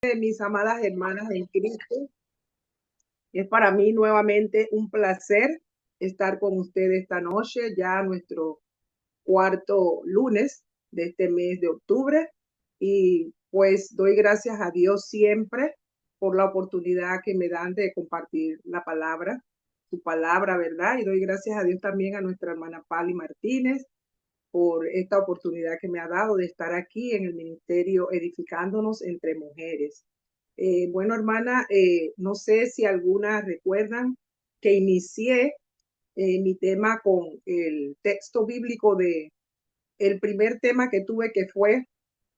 Mis amadas hermanas en Cristo, es para mí nuevamente un placer estar con ustedes esta noche, ya nuestro cuarto lunes de este mes de octubre. Y pues doy gracias a Dios siempre por la oportunidad que me dan de compartir la palabra, su palabra, ¿verdad? Y doy gracias a Dios también a nuestra hermana Pali Martínez por esta oportunidad que me ha dado de estar aquí en el ministerio edificándonos entre mujeres. Bueno, hermana, no sé si algunas recuerdan que inicié mi tema con el texto bíblico el primer tema que tuve, que fue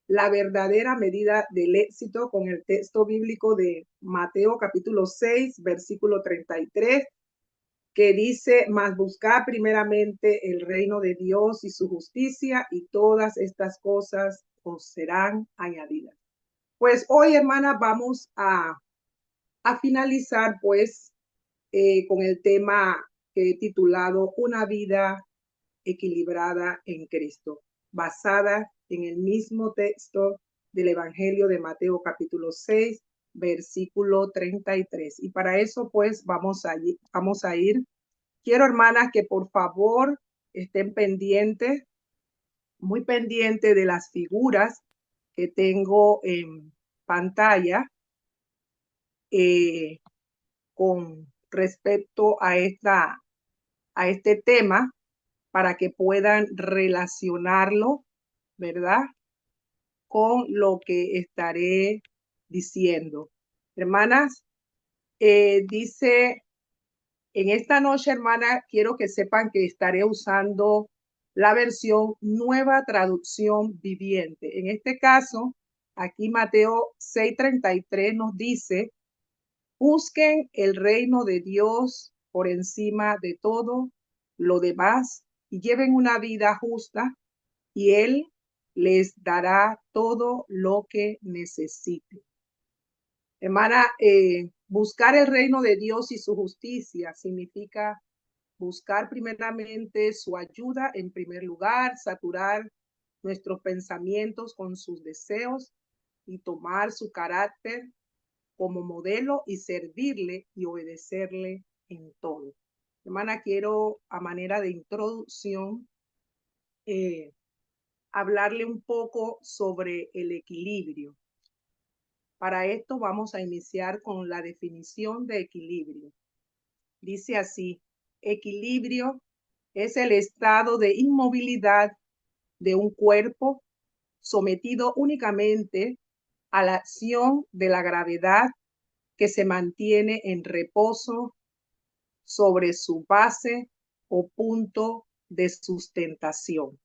la verdadera medida del éxito, con el texto bíblico de Mateo capítulo 6, versículo 33, que dice: mas buscad primeramente el reino de Dios y su justicia, y todas estas cosas os serán añadidas. Pues hoy, hermana, vamos a finalizar pues con el tema que he titulado Una vida equilibrada en Cristo, basada en el mismo texto del Evangelio de Mateo capítulo 6, versículo 33. Y para eso pues vamos a ir. Quiero, hermanas, que por favor estén pendientes, muy pendientes de las figuras que tengo en pantalla eh, con respecto a este tema, para que puedan relacionarlo, ¿verdad?, con lo que estaré diciendo. Hermanas, dice, en esta noche, hermana, quiero que sepan que estaré usando la versión Nueva Traducción Viviente. En este caso, aquí Mateo 6:33 nos dice: busquen el reino de Dios por encima de todo lo demás y lleven una vida justa, y Él les dará todo lo que necesiten. Hermana, buscar el reino de Dios y su justicia significa buscar primeramente su ayuda en primer lugar, saturar nuestros pensamientos con sus deseos y tomar su carácter como modelo y servirle y obedecerle en todo. Hermana, quiero a manera de introducción hablarle un poco sobre el equilibrio. Para esto vamos a iniciar con la definición de equilibrio. Dice así: equilibrio es el estado de inmovilidad de un cuerpo sometido únicamente a la acción de la gravedad, que se mantiene en reposo sobre su base o punto de sustentación.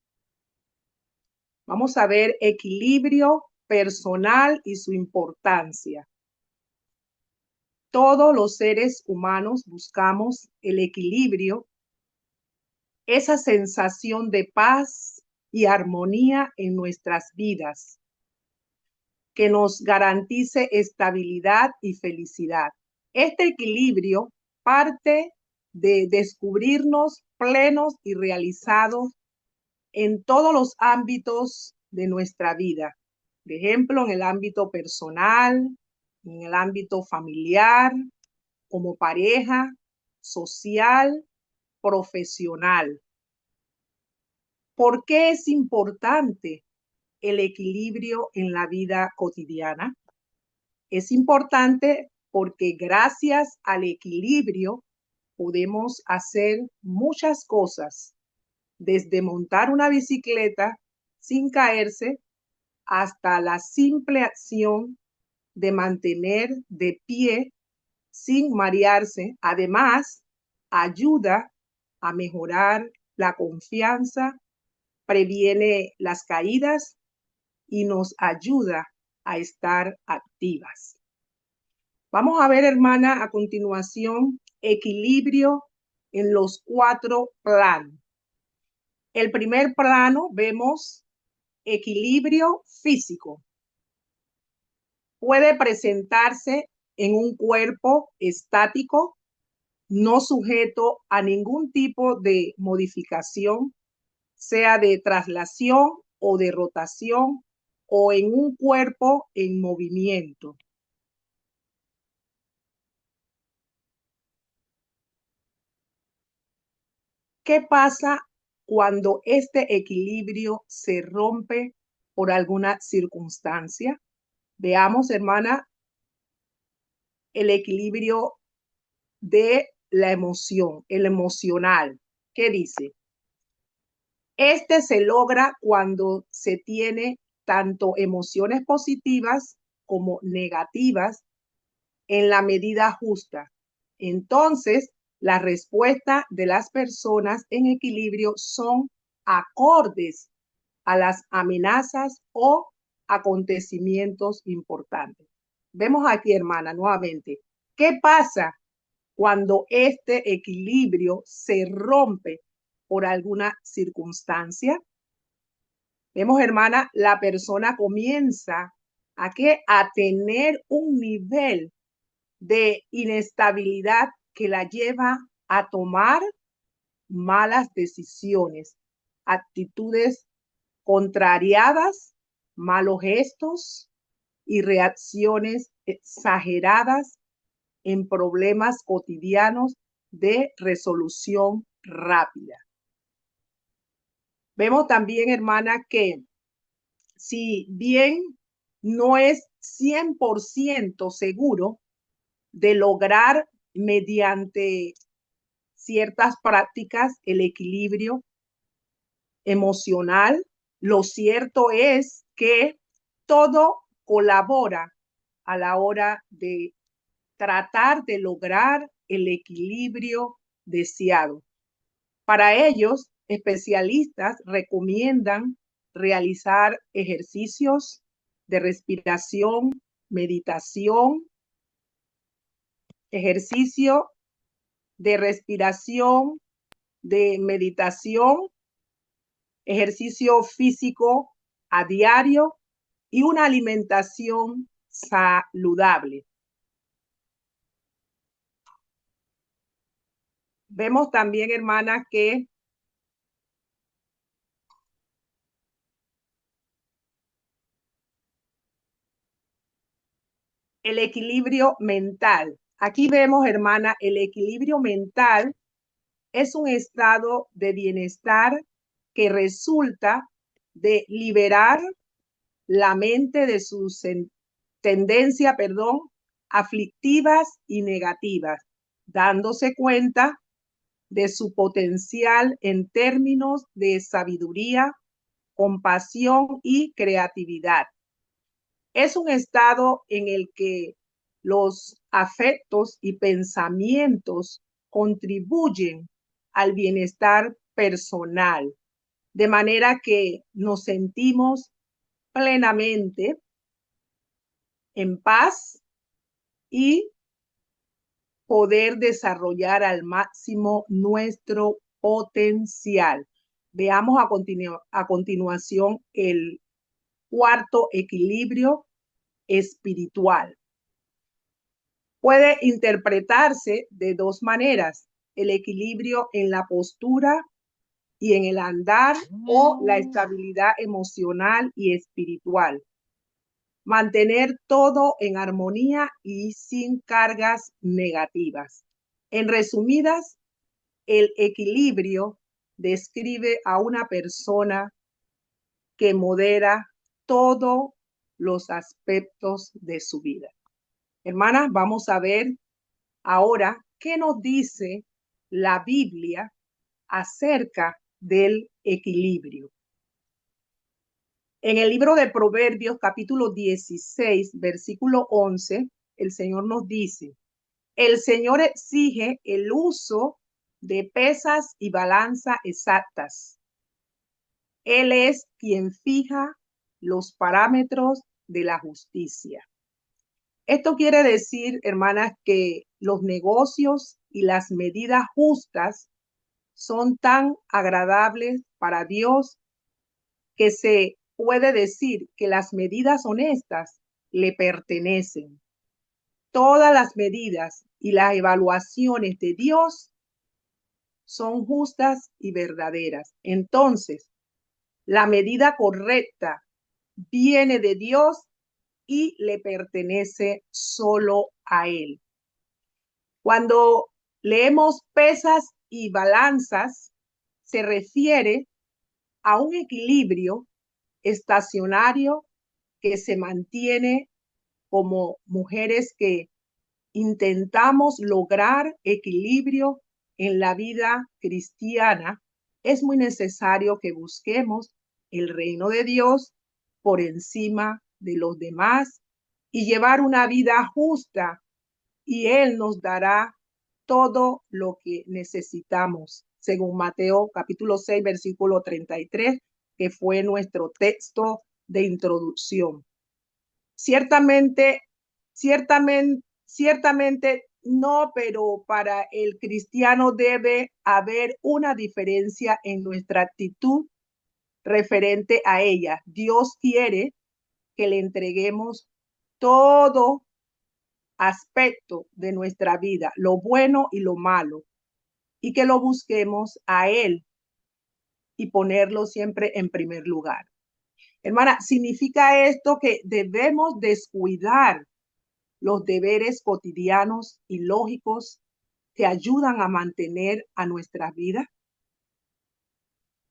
Vamos a ver equilibrio personal y su importancia. Todos los seres humanos buscamos el equilibrio, esa sensación de paz y armonía en nuestras vidas, que nos garantice estabilidad y felicidad. Este equilibrio parte de descubrirnos plenos y realizados en todos los ámbitos de nuestra vida. Por ejemplo, en el ámbito personal, en el ámbito familiar, como pareja, social, profesional. ¿Por qué es importante el equilibrio en la vida cotidiana? Es importante porque gracias al equilibrio podemos hacer muchas cosas, desde montar una bicicleta sin caerse hasta la simple acción de mantener de pie sin marearse. Además, ayuda a mejorar la confianza, previene las caídas y nos ayuda a estar activas. Vamos a ver, hermana, a continuación, equilibrio en los 4 planos. El primer plano vemos equilibrio físico. Puede presentarse en un cuerpo estático, no sujeto a ningún tipo de modificación, sea de traslación o de rotación, o en un cuerpo en movimiento. ¿Qué pasa cuando este equilibrio se rompe por alguna circunstancia? Veamos, hermana, el equilibrio de la emoción, el emocional. ¿Qué dice? Este se logra cuando se tiene tanto emociones positivas como negativas en la medida justa. Entonces, la respuesta de las personas en equilibrio son acordes a las amenazas o acontecimientos importantes. Vemos aquí, hermana, nuevamente, ¿qué pasa cuando este equilibrio se rompe por alguna circunstancia? Vemos, hermana, la persona comienza a tener un nivel de inestabilidad que la lleva a tomar malas decisiones, actitudes contrariadas, malos gestos y reacciones exageradas en problemas cotidianos de resolución rápida. Vemos también, hermana, que si bien no es 100% seguro de lograr mediante ciertas prácticas el equilibrio emocional, lo cierto es que todo colabora a la hora de tratar de lograr el equilibrio deseado. Para ellos, especialistas recomiendan realizar ejercicios de respiración, meditación, ejercicio de respiración, de meditación, ejercicio físico a diario y una alimentación saludable. Vemos también, hermanas, que el equilibrio mental. Aquí vemos, hermana, el equilibrio mental es un estado de bienestar que resulta de liberar la mente de sus tendencias, aflictivas y negativas, dándose cuenta de su potencial en términos de sabiduría, compasión y creatividad. Es un estado en el que los afectos y pensamientos contribuyen al bienestar personal, de manera que nos sentimos plenamente en paz y poder desarrollar al máximo nuestro potencial. Veamos a continuación el cuarto equilibrio espiritual. Puede interpretarse de dos maneras: el equilibrio en la postura y en el andar, o la estabilidad emocional y espiritual. Mantener todo en armonía y sin cargas negativas. En resumidas, el equilibrio describe a una persona que modera todos los aspectos de su vida. Hermanas, vamos a ver ahora qué nos dice la Biblia acerca del equilibrio. En el libro de Proverbios, capítulo 16, versículo 11, el Señor nos dice: el Señor exige el uso de pesas y balanza exactas. Él es quien fija los parámetros de la justicia. Esto quiere decir, hermanas, que los negocios y las medidas justas son tan agradables para Dios que se puede decir que las medidas honestas le pertenecen. Todas las medidas y las evaluaciones de Dios son justas y verdaderas. Entonces, la medida correcta viene de Dios y le pertenece solo a Él. Cuando leemos pesas y balanzas, se refiere a un equilibrio estacionario que se mantiene como mujeres que intentamos lograr equilibrio en la vida cristiana. Es muy necesario que busquemos el reino de Dios por encima de los demás y llevar una vida justa, y Él nos dará todo lo que necesitamos, según Mateo capítulo 6, versículo 33, que fue nuestro texto de introducción. Ciertamente, ciertamente no, pero para el cristiano debe haber una diferencia en nuestra actitud referente a ella. Dios quiere que le entreguemos todo aspecto de nuestra vida, lo bueno y lo malo, y que lo busquemos a Él y ponerlo siempre en primer lugar. Hermana, significa esto que debemos descuidar los deberes cotidianos y lógicos que ayudan a mantener a nuestra vida.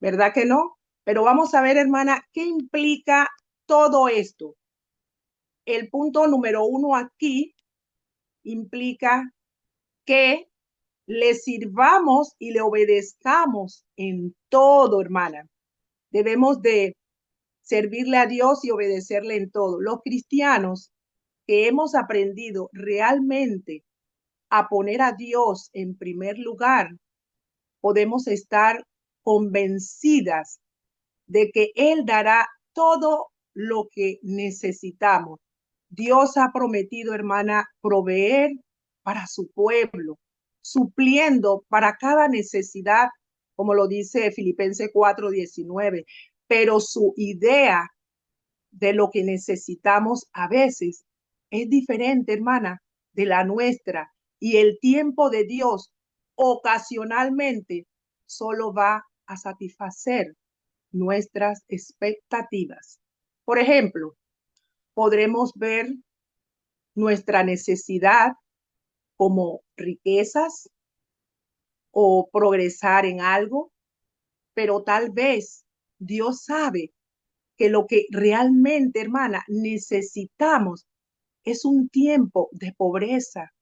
¿Verdad que no? Pero vamos a ver, hermana, ¿qué implica todo esto? El punto número 1 aquí implica que le sirvamos y le obedezcamos en todo, hermana. Debemos de servirle a Dios y obedecerle en todo. Los cristianos que hemos aprendido realmente a poner a Dios en primer lugar, podemos estar convencidas de que Él dará todo lo que necesitamos. Dios ha prometido, hermana, proveer para su pueblo, supliendo para cada necesidad, como lo dice Filipenses 4:19. Pero su idea de lo que necesitamos a veces es diferente, hermana, de la nuestra. Y el tiempo de Dios ocasionalmente solo va a satisfacer nuestras expectativas. Por ejemplo, podremos ver nuestra necesidad como riquezas o progresar en algo, pero tal vez Dios sabe que lo que realmente, hermana, necesitamos es un tiempo de pobreza,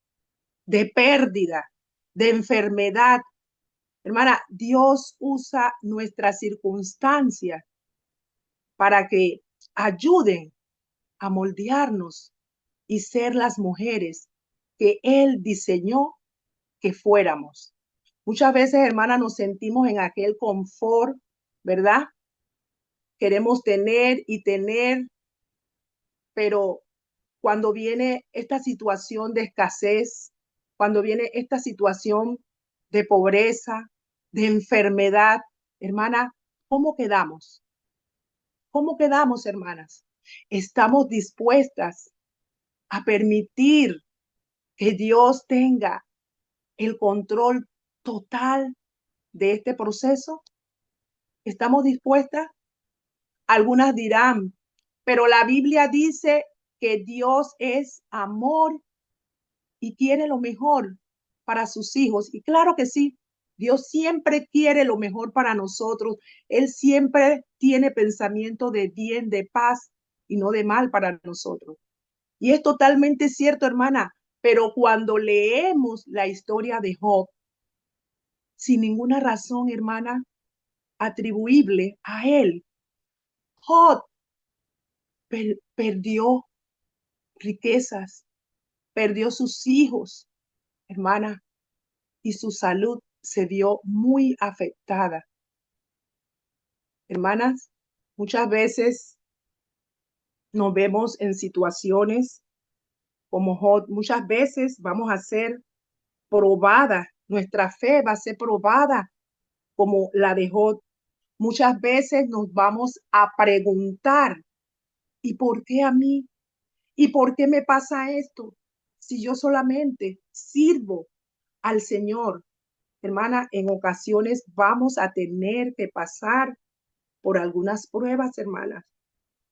de pérdida, de enfermedad. Hermana, Dios usa nuestras circunstancias para que ayuden a moldearnos y ser las mujeres que Él diseñó que fuéramos. Muchas veces, hermana, nos sentimos en aquel confort, ¿verdad? Queremos tener y tener, pero cuando viene esta situación de escasez, cuando viene esta situación de pobreza, de enfermedad, hermana, ¿cómo quedamos? ¿Cómo quedamos, hermanas? ¿Estamos dispuestas a permitir que Dios tenga el control total de este proceso? ¿Estamos dispuestas? Algunas dirán, pero la Biblia dice que Dios es amor y quiere lo mejor para sus hijos. Y claro que sí, Dios siempre quiere lo mejor para nosotros. Él siempre tiene pensamiento de bien, de paz y no de mal para nosotros. Y es totalmente cierto, hermana, pero cuando leemos la historia de Job, sin ninguna razón, hermana, atribuible a él, Job perdió riquezas, perdió sus hijos, hermana, y su salud se vio muy afectada. Hermanas, muchas veces nos vemos en situaciones como Job, muchas veces vamos a ser probadas, nuestra fe va a ser probada como la de Job. Muchas veces nos vamos a preguntar, ¿y por qué a mí? ¿Y por qué me pasa esto? Si yo solamente sirvo al Señor. Hermana, en ocasiones vamos a tener que pasar por algunas pruebas, hermanas,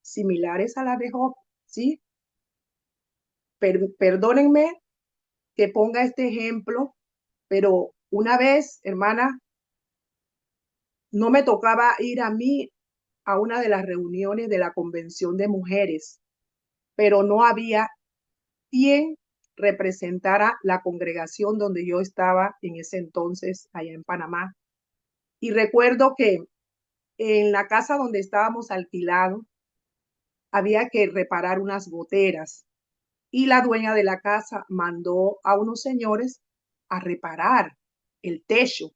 similares a la de Job, ¿sí? Perdónenme que ponga este ejemplo, pero una vez, hermana, no me tocaba ir a mí a una de las reuniones de la Convención de Mujeres, pero no había quien representara la congregación donde yo estaba en ese entonces allá en Panamá. Y recuerdo que en la casa donde estábamos alquilados había que reparar unas goteras y la dueña de la casa mandó a unos señores a reparar el techo.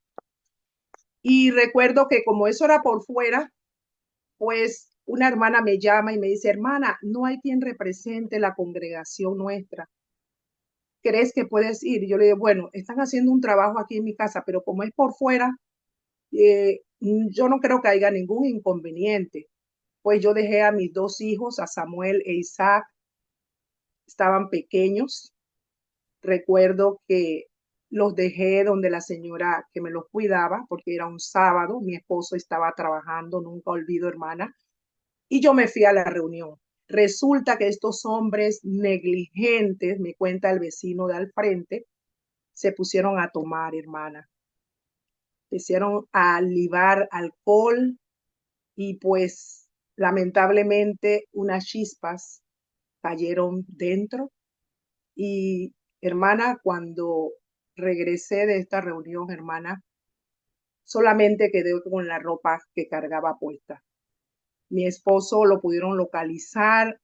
Y recuerdo que como eso era por fuera, pues una hermana me llama y me dice, hermana, no hay quien represente la congregación nuestra. ¿Crees que puedes ir? Y yo le digo, bueno, están haciendo un trabajo aquí en mi casa, pero como es por fuera, yo no creo que haya ningún inconveniente. Pues yo dejé a mis dos hijos, a Samuel e Isaac, estaban pequeños. Recuerdo que los dejé donde la señora que me los cuidaba, porque era un sábado, mi esposo estaba trabajando, nunca olvido, hermana, y yo me fui a la reunión. Resulta que estos hombres negligentes, me cuenta el vecino de al frente, se pusieron a tomar, hermana. Hicieron a libar alcohol y pues lamentablemente unas chispas cayeron dentro. Y hermana, cuando regresé de esta reunión, hermana, solamente quedé con la ropa que cargaba puesta. Mi esposo lo pudieron localizar,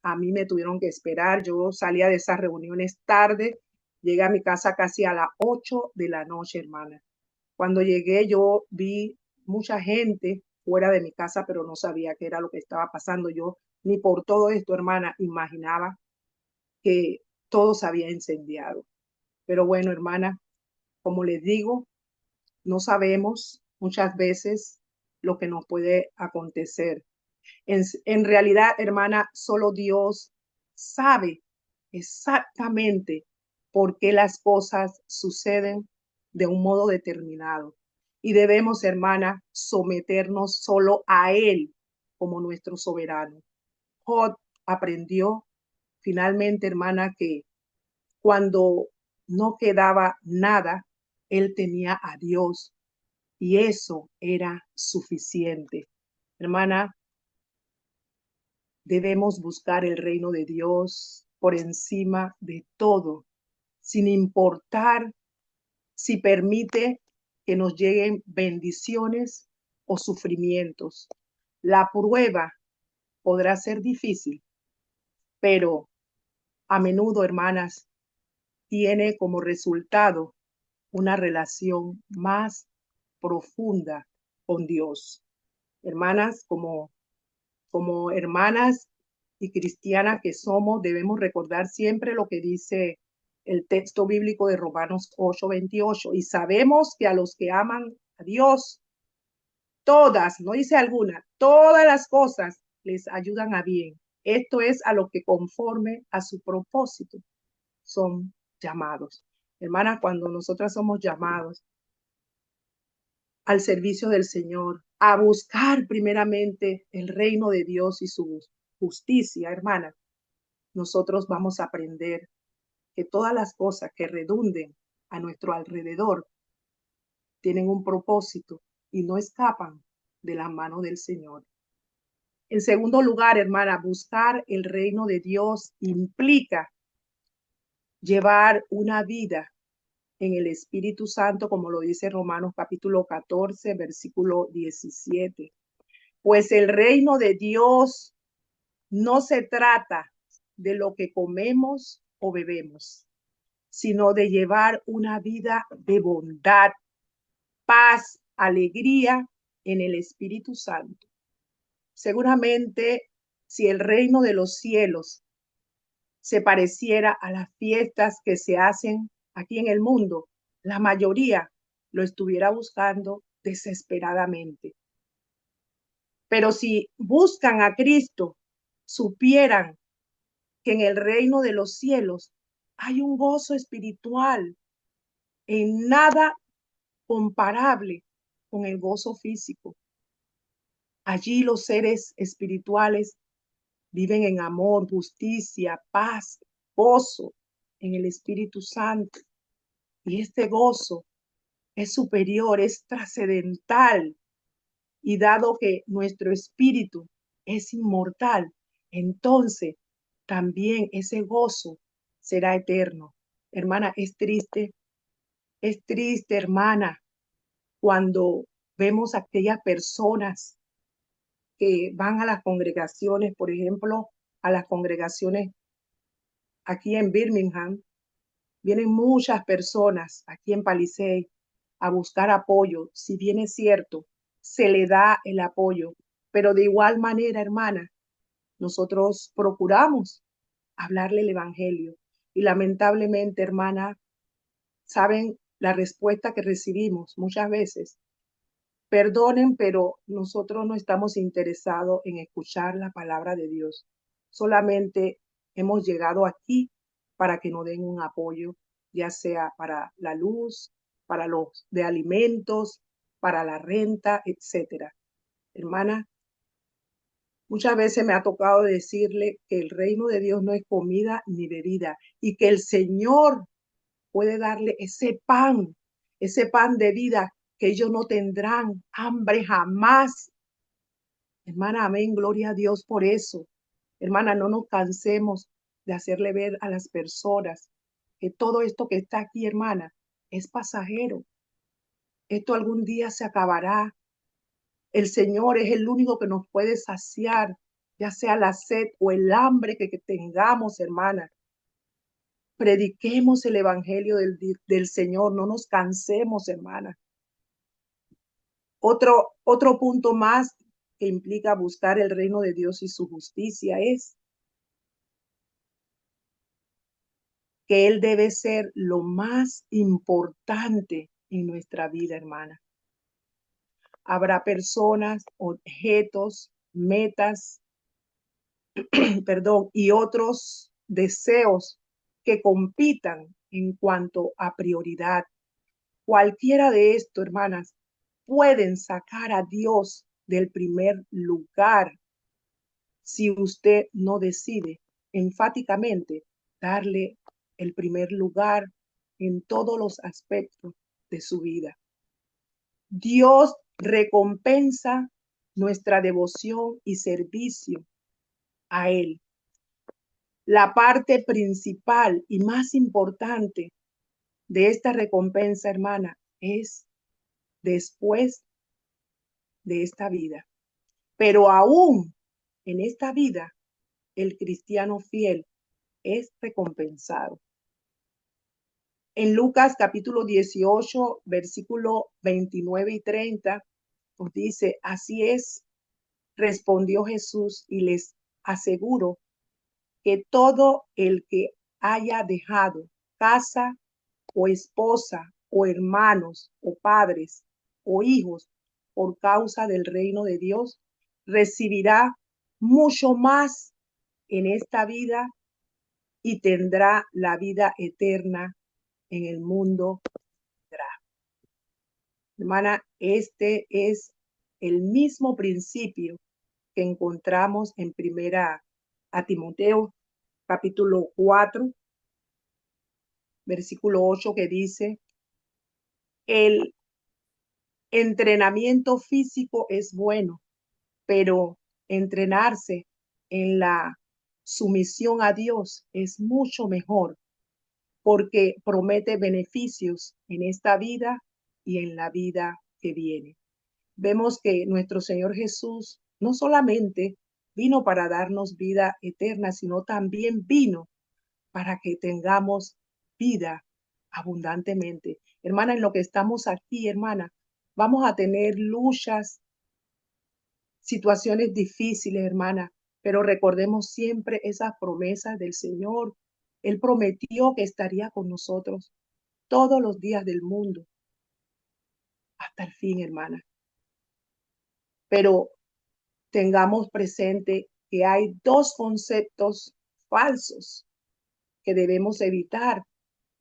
a mí me tuvieron que esperar, yo salía de esas reuniones tarde, llegué a mi casa casi a las 8 de la noche, hermana. Cuando llegué yo vi mucha gente fuera de mi casa, pero no sabía qué era lo que estaba pasando. Yo ni por todo esto, hermana, imaginaba que todo se había incendiado. Pero bueno, hermana, como les digo, no sabemos muchas veces lo que nos puede acontecer. En realidad, hermana, solo Dios sabe exactamente por qué las cosas suceden de un modo determinado. Y debemos, hermana, someternos solo a Él como nuestro soberano. Job aprendió finalmente, hermana, que cuando no quedaba nada, él tenía a Dios y eso era suficiente. Hermana, debemos buscar el reino de Dios por encima de todo, sin importar si permite que nos lleguen bendiciones o sufrimientos. La prueba podrá ser difícil, pero a menudo, hermanas, tiene como resultado una relación más profunda con Dios. Hermanas, como hermanas y cristianas que somos, debemos recordar siempre lo que dice el texto bíblico de Romanos 8:28. Y sabemos que a los que aman a Dios, todas, no dice alguna, todas las cosas les ayudan a bien. Esto es a lo que conforme a su propósito son llamados. Hermana, cuando nosotras somos llamados al servicio del Señor, a buscar primeramente el reino de Dios y su justicia, hermana, nosotros vamos a aprender que todas las cosas que redunden a nuestro alrededor tienen un propósito y no escapan de la mano del Señor. En segundo lugar, hermana, buscar el reino de Dios implica llevar una vida en el Espíritu Santo, como lo dice Romanos capítulo 14, versículo 17. Pues el reino de Dios no se trata de lo que comemos o bebemos, sino de llevar una vida de bondad, paz, alegría en el Espíritu Santo. Seguramente, si el reino de los cielos se pareciera a las fiestas que se hacen aquí en el mundo, la mayoría lo estuviera buscando desesperadamente. Pero si buscan a Cristo, supieran que en el reino de los cielos hay un gozo espiritual en nada comparable con el gozo físico. Allí los seres espirituales viven en amor, justicia, paz, gozo en el Espíritu Santo. Y este gozo es superior, es trascendental Y dado que nuestro espíritu es inmortal, entonces también ese gozo será eterno. Hermana, es triste, hermana, cuando vemos a aquellas personas que van a las congregaciones, por ejemplo, a las congregaciones aquí en Birmingham, vienen muchas personas aquí en Palisade a buscar apoyo. Si bien es cierto, se le da el apoyo, pero de igual manera, hermana, nosotros procuramos hablarle el evangelio. Y lamentablemente, hermana, saben la respuesta que recibimos muchas veces. Perdonen, pero nosotros no estamos interesados en escuchar la palabra de Dios. Solamente hemos llegado aquí para que nos den un apoyo, ya sea para la luz, para los de alimentos, para la renta, etcétera. Hermana, muchas veces me ha tocado decirle que el reino de Dios no es comida ni bebida y que el Señor puede darle ese pan de vida, que ellos no tendrán hambre jamás. Hermana, amén, gloria a Dios por eso. Hermana, no nos cansemos de hacerle ver a las personas que todo esto que está aquí, hermana, es pasajero. Esto algún día se acabará. El Señor es el único que nos puede saciar, ya sea la sed o el hambre que tengamos, hermana. Prediquemos el evangelio del Señor, no nos cansemos, hermana. Otro punto más que implica buscar el reino de Dios y su justicia es que Él debe ser lo más importante en nuestra vida, hermana. Habrá personas, objetos, metas, perdón, y otros deseos que compitan en cuanto a prioridad. Cualquiera de esto, hermanas, pueden sacar a Dios del primer lugar si usted no decide enfáticamente darle el primer lugar en todos los aspectos de su vida. Dios recompensa nuestra devoción y servicio a Él. La parte principal y más importante de esta recompensa, hermana, es después de esta vida. Pero aún en esta vida, el cristiano fiel es recompensado. En Lucas capítulo 18, versículo 29 y 30, nos dice, así es, respondió Jesús y les aseguro que todo el que haya dejado casa o esposa o hermanos o padres o hijos por causa del reino de Dios, recibirá mucho más en esta vida y tendrá la vida eterna en el mundo. Hermana, este es el mismo principio que encontramos en primera a Timoteo, capítulo 4, versículo 8, que dice, el entrenamiento físico es bueno, pero entrenarse en la sumisión a Dios es mucho mejor porque promete beneficios en esta vida y en la vida que viene. Vemos que nuestro Señor Jesús no solamente vino para darnos vida eterna, sino también vino para que tengamos vida abundantemente. Hermana, en lo que estamos aquí, hermana, vamos a tener luchas, situaciones difíciles, hermana, pero recordemos siempre esas promesas del Señor. Él prometió que estaría con nosotros todos los días del mundo, hasta el fin, hermana. Pero tengamos presente que hay dos conceptos falsos que debemos evitar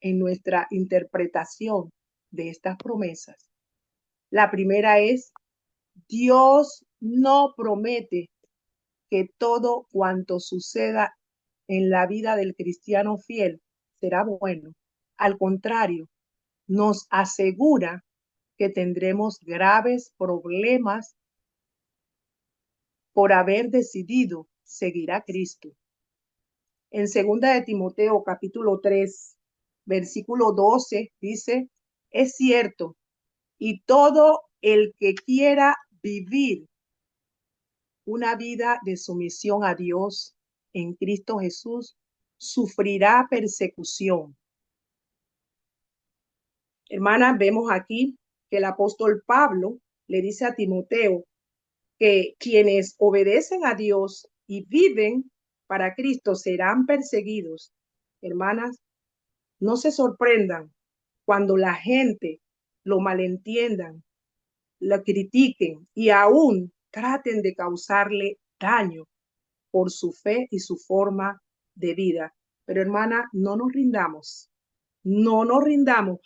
en nuestra interpretación de estas promesas. La primera es, Dios no promete que todo cuanto suceda en la vida del cristiano fiel será bueno. Al contrario, nos asegura que tendremos graves problemas por haber decidido seguir a Cristo. En 2 de Timoteo, capítulo 3, versículo 12, dice, es cierto, y todo el que quiera vivir una vida de sumisión a Dios en Cristo Jesús, sufrirá persecución. Hermanas, vemos aquí que el apóstol Pablo le dice a Timoteo que quienes obedecen a Dios y viven para Cristo serán perseguidos. Hermanas, no se sorprendan cuando la gente lo malentiendan, lo critiquen y aún traten de causarle daño por su fe y su forma de vida. Pero hermana, no nos rindamos, no nos rindamos,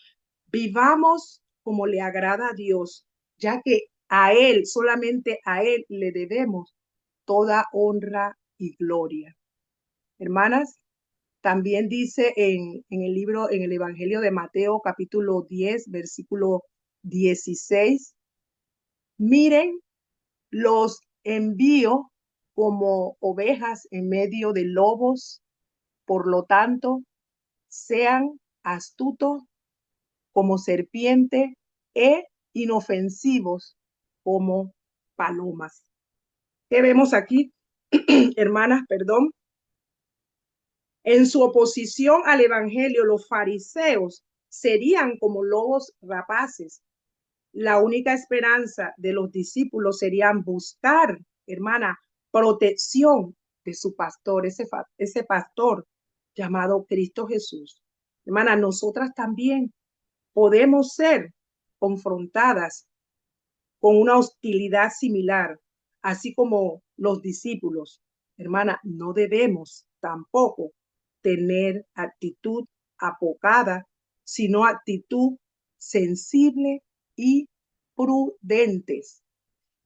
vivamos como le agrada a Dios, ya que a Él, solamente a Él le debemos toda honra y gloria. Hermanas, también dice en el libro, en el Evangelio de Mateo, capítulo 10, versículo 16, miren, los envío como ovejas en medio de lobos, por lo tanto, sean astutos como serpiente e inofensivos como palomas. ¿Qué vemos aquí, hermanas? Perdón. En su oposición al evangelio, los fariseos serían como lobos rapaces. La única esperanza de los discípulos serían buscar, hermana, protección de su pastor, ese pastor llamado Cristo Jesús. Hermana, nosotras también podemos ser confrontadas con una hostilidad similar, así como los discípulos. Hermana, no debemos tampoco tener actitud apocada, sino actitud sensible y prudentes.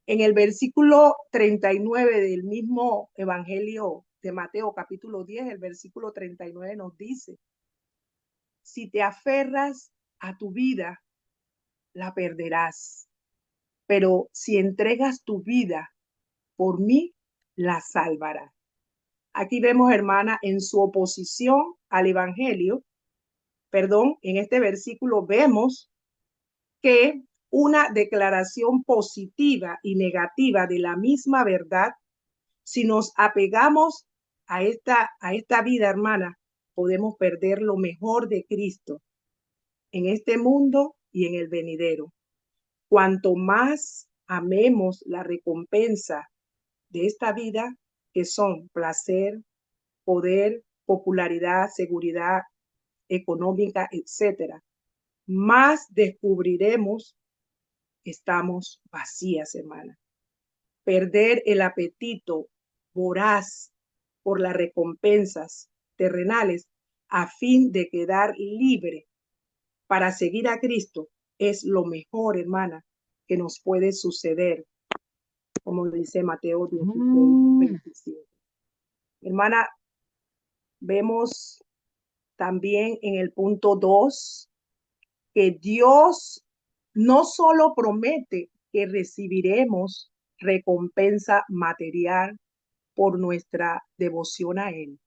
En el versículo 39 del mismo Evangelio de Mateo, capítulo 10, el versículo 39 nos dice, si te aferras a tu vida, la perderás. Pero si entregas tu vida por mí, la salvarás. Aquí vemos, hermana, en su oposición al evangelio, en este versículo vemos que una declaración positiva y negativa de la misma verdad, si nos apegamos a esta vida, hermana, podemos perder lo mejor de Cristo en este mundo y en el venidero. Cuanto más amemos la recompensa de esta vida, que son placer, poder, popularidad, seguridad económica, etcétera, más descubriremos que estamos vacías, hermana. Perder el apetito voraz por las recompensas terrenales a fin de quedar libre para seguir a Cristo es lo mejor, hermana, que nos puede suceder, como dice Mateo 16:25. Hermana, vemos también en el punto 2 que Dios no solo promete que recibiremos recompensa material por nuestra devoción a Él.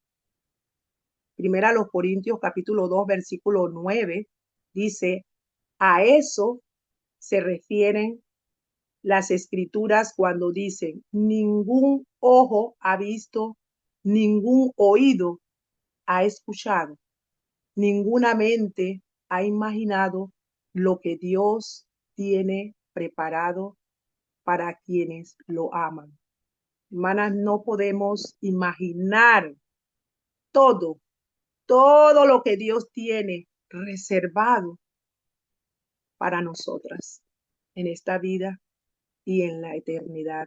Primera a los Corintios capítulo 2 versículo 9 dice, a eso se refieren las escrituras cuando dicen, ningún ojo ha visto, ningún oído ha escuchado, ninguna mente ha imaginado lo que Dios tiene preparado para quienes lo aman. Hermanas, no podemos imaginar todo, todo lo que Dios tiene reservado para nosotras en esta vida y en la eternidad.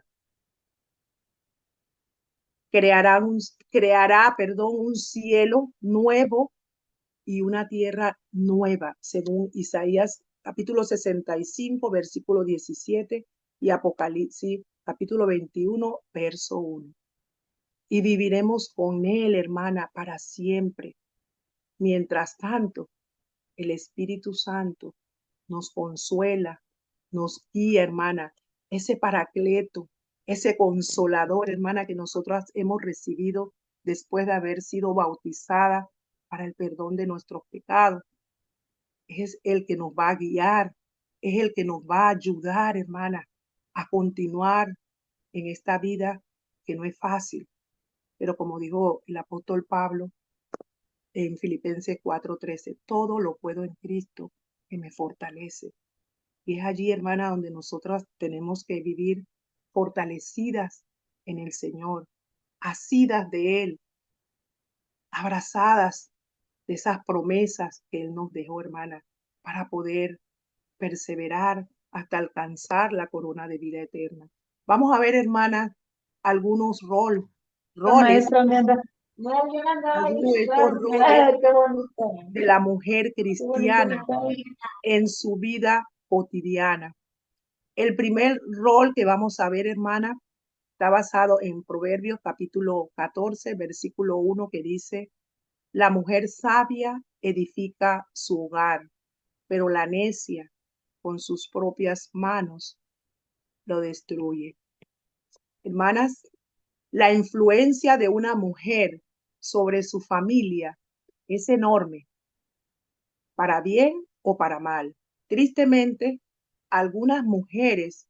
Creará un cielo nuevo y una tierra nueva, según Isaías capítulo 65, versículo 17 y Apocalipsis capítulo 21, verso 1. Y viviremos con Él, hermana, para siempre. Mientras tanto, el Espíritu Santo nos consuela, nos guía, hermana, ese paracleto, ese consolador, hermana, que nosotros hemos recibido después de haber sido bautizada para el perdón de nuestros pecados. Es el que nos va a guiar, es el que nos va a ayudar, hermana, a continuar en esta vida que no es fácil. Pero como dijo el apóstol Pablo en Filipenses 4:13, todo lo puedo en Cristo que me fortalece. Y es allí, hermana, donde nosotras tenemos que vivir fortalecidas en el Señor, asidas de Él, abrazadas de esas promesas que Él nos dejó, hermana, para poder perseverar hasta alcanzar la corona de vida eterna. Vamos a ver, hermana, algunos roles, Maestro, me anda. algunos de estos roles Ay, qué bonito. de la mujer Qué bonito cristiana está. en su vida cotidiana. El primer rol que vamos a ver, hermana, está basado en Proverbios capítulo 14, versículo 1, que dice, la mujer sabia edifica su hogar, pero la necia con sus propias manos lo destruye. Hermanas, la influencia de una mujer sobre su familia es enorme, para bien o para mal. Tristemente, algunas mujeres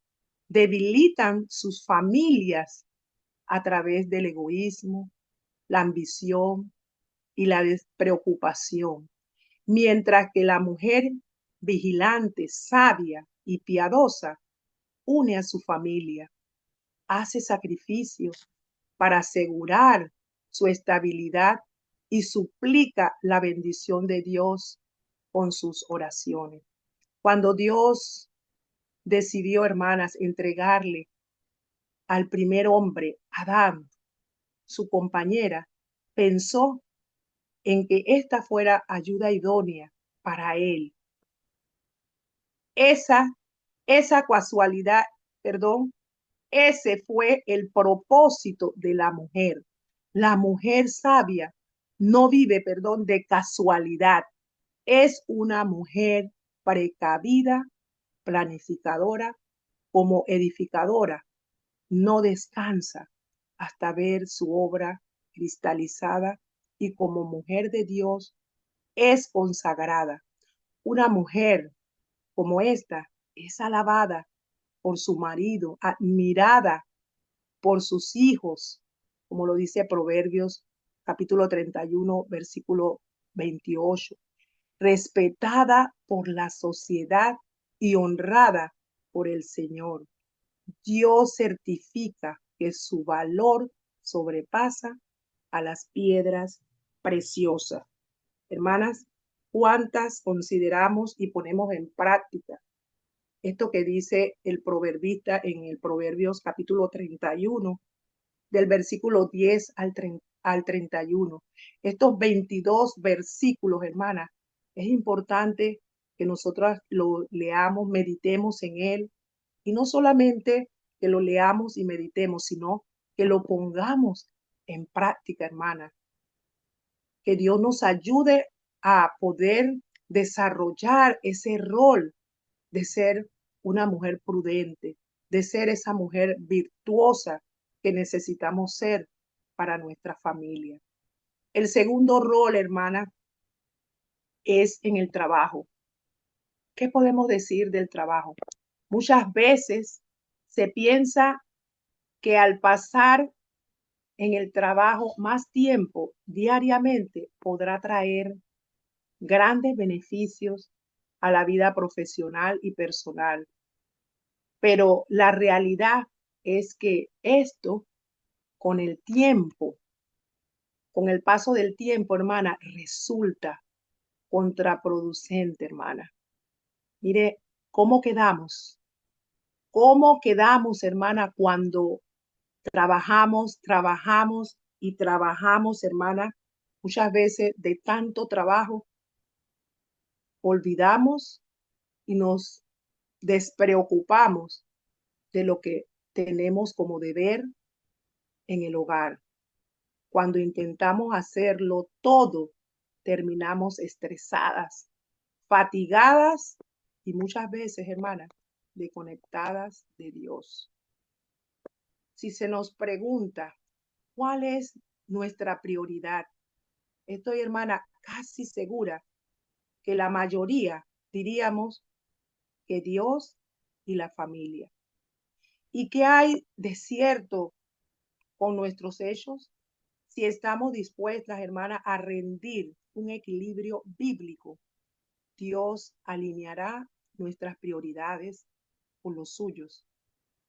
debilitan sus familias a través del egoísmo, la ambición y la despreocupación, mientras que la mujer vigilante, sabia y piadosa une a su familia, hace sacrificios para asegurar su estabilidad y suplica la bendición de Dios con sus oraciones. Cuando Dios decidió, hermanas, entregarle al primer hombre, Adán, su compañera, pensó en que esta fuera ayuda idónea para él. Esa, esa casualidad, perdón, ese fue el propósito de la mujer. La mujer sabia no vive, perdón, de casualidad. Es una mujer precavida, planificadora, como edificadora. No descansa hasta ver su obra cristalizada y como mujer de Dios es consagrada. Una mujer como esta es alabada por su marido, admirada por sus hijos, como lo dice Proverbios capítulo 31, versículo 28, respetada por la sociedad y honrada por el Señor. Dios certifica que su valor sobrepasa a las piedras preciosas. Hermanas, ¿cuántas consideramos y ponemos en práctica esto que dice el proverbista en el Proverbios capítulo 31, del versículo 10 al 31? Estos 22 versículos, hermanas, es importante que nosotras lo leamos, meditemos en él, y no solamente que lo leamos y meditemos, sino que lo pongamos en práctica, hermana. Que Dios nos ayude a poder desarrollar ese rol de ser una mujer prudente, de ser esa mujer virtuosa que necesitamos ser para nuestra familia. El segundo rol, hermana, es en el trabajo. ¿Qué podemos decir del trabajo? Muchas veces se piensa que al pasar en el trabajo más tiempo diariamente podrá traer grandes beneficios a la vida profesional y personal. Pero la realidad es que esto, con el tiempo, con el paso del tiempo, hermana, resulta contraproducente, hermana. Mire, ¿cómo quedamos? ¿Cómo quedamos, hermana, cuando trabajamos y trabajamos, hermana? Muchas veces de tanto trabajo olvidamos y nos despreocupamos de lo que tenemos como deber en el hogar. Cuando intentamos hacerlo todo, terminamos estresadas, fatigadas y muchas veces, hermanas, desconectadas de Dios. si se nos pregunta cuál es nuestra prioridad, estoy, hermana, casi segura que la mayoría diríamos que Dios y la familia. ¿Y qué hay de cierto con nuestros hechos? Si estamos dispuestas, hermana, a rendir un equilibrio bíblico, Dios alineará nuestras prioridades con los suyos.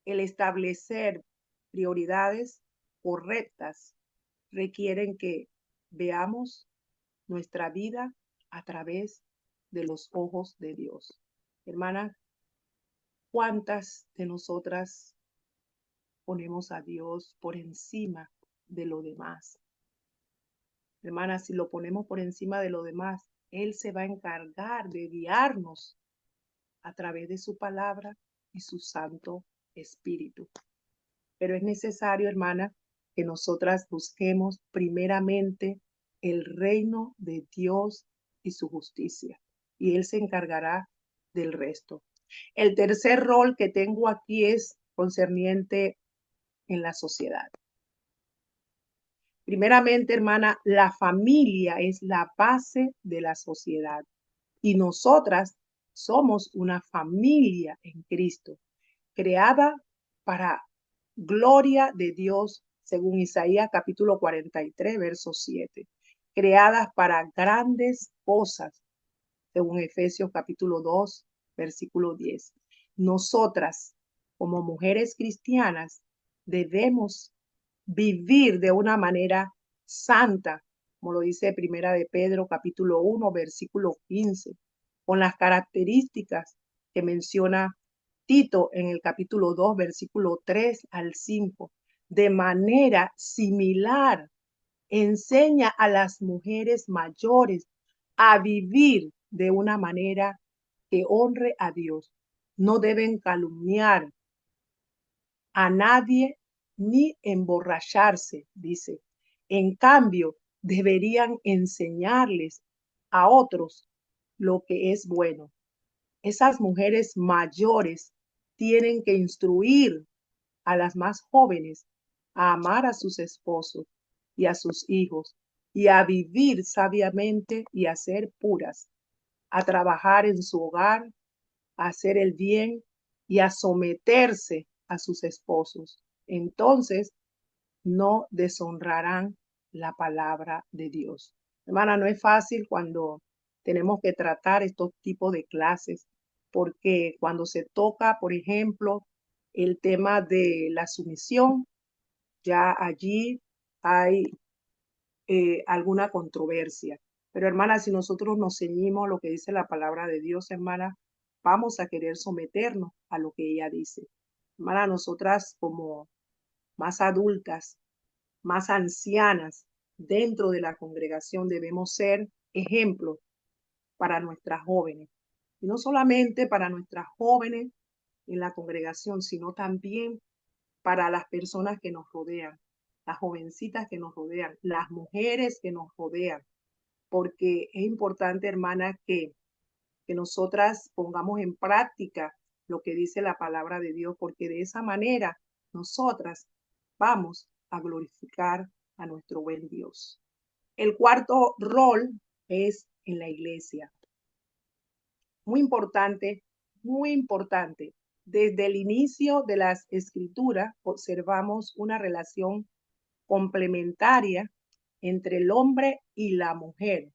El establecer prioridades correctas requieren que veamos nuestra vida a través de los ojos de Dios. Hermana, ¿cuántas de nosotras ponemos a Dios por encima de lo demás? Hermana, si lo ponemos por encima de lo demás, Él se va a encargar de guiarnos a través de su palabra y su Santo Espíritu. Pero es necesario, hermana, que nosotras busquemos primeramente el reino de Dios y su justicia, y Él se encargará del resto. El tercer rol que tengo aquí es concerniente en la sociedad. Primeramente, hermana, la familia es la base de la sociedad y nosotras somos una familia en Cristo, creada para gloria de Dios, según Isaías capítulo 43, verso 7, creadas para grandes cosas, según Efesios capítulo 2, versículo 10. Nosotras, como mujeres cristianas, debemos vivir de una manera santa, como lo dice Primera de Pedro capítulo 1, versículo 15, con las características que menciona Tito en el capítulo 2, versículo 3 al 5. De manera similar, enseña a las mujeres mayores a vivir de una manera que honre a Dios. No deben calumniar a nadie ni emborracharse, dice. En cambio, deberían enseñarles a otros lo que es bueno. Esas mujeres mayores tienen que instruir a las más jóvenes a amar a sus esposos y a sus hijos y a vivir sabiamente y a ser puras, a trabajar en su hogar, a hacer el bien y a someterse a sus esposos. Entonces no deshonrarán la palabra de Dios. Hermana, no es fácil cuando tenemos que tratar estos tipos de clases, porque cuando se toca, por ejemplo, el tema de la sumisión, ya allí hay alguna controversia. Pero hermana, si nosotros nos ceñimos a lo que dice la palabra de Dios, hermana, vamos a querer someternos a lo que ella dice. Hermana, nosotras como más adultas, más ancianas dentro de la congregación debemos ser ejemplos para nuestras jóvenes. Y no solamente para nuestras jóvenes en la congregación, sino también para las personas que nos rodean, las jovencitas que nos rodean, las mujeres que nos rodean, porque es importante, hermana, que nosotras pongamos en práctica lo que dice la palabra de Dios, porque de esa manera nosotras vamos a glorificar a nuestro buen Dios. El cuarto rol es en la iglesia. Muy importante, muy importante. Desde el inicio de las escrituras observamos una relación complementaria entre el hombre y la mujer,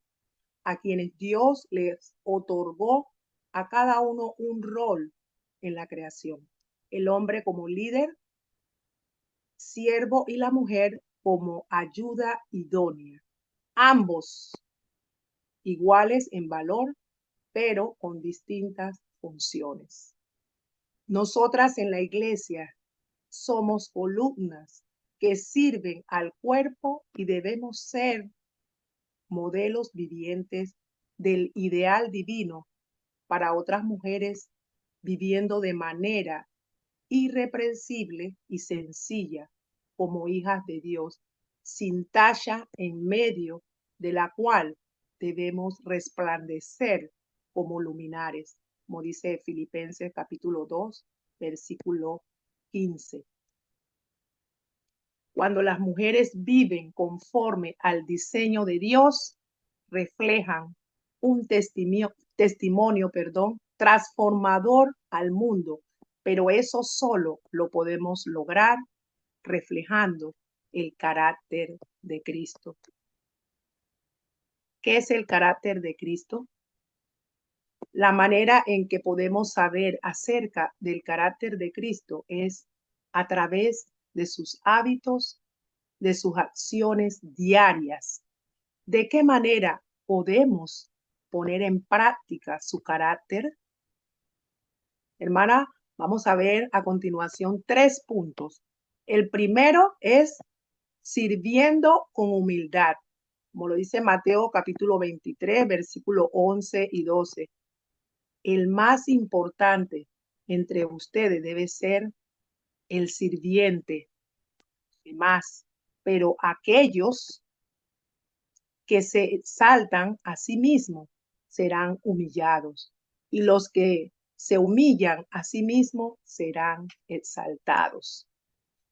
a quienes Dios les otorgó a cada uno un rol en la creación. El hombre como líder, siervo, y la mujer como ayuda idónea. Ambos iguales en valor, pero con distintas funciones. Nosotras en la iglesia somos columnas que sirven al cuerpo y debemos ser modelos vivientes del ideal divino para otras mujeres viviendo de manera irreprensible y sencilla como hijas de Dios, sin talla en medio de la cual debemos resplandecer como luminares, como dice Filipenses capítulo 2, versículo 15. Cuando las mujeres viven conforme al diseño de Dios, reflejan un testimonio, transformador al mundo, pero eso solo lo podemos lograr reflejando el carácter de Cristo. ¿Qué es el carácter de Cristo? La manera en que podemos saber acerca del carácter de Cristo es a través de sus hábitos, de sus acciones diarias. ¿De qué manera podemos poner en práctica su carácter? Hermana, vamos a ver a continuación 3 puntos. El primero es sirviendo con humildad, como lo dice Mateo capítulo 23, versículo 11 y 12. El más importante entre ustedes debe ser el sirviente, el más, pero aquellos que se exaltan a sí mismos serán humillados, y los que se humillan a sí mismos serán exaltados.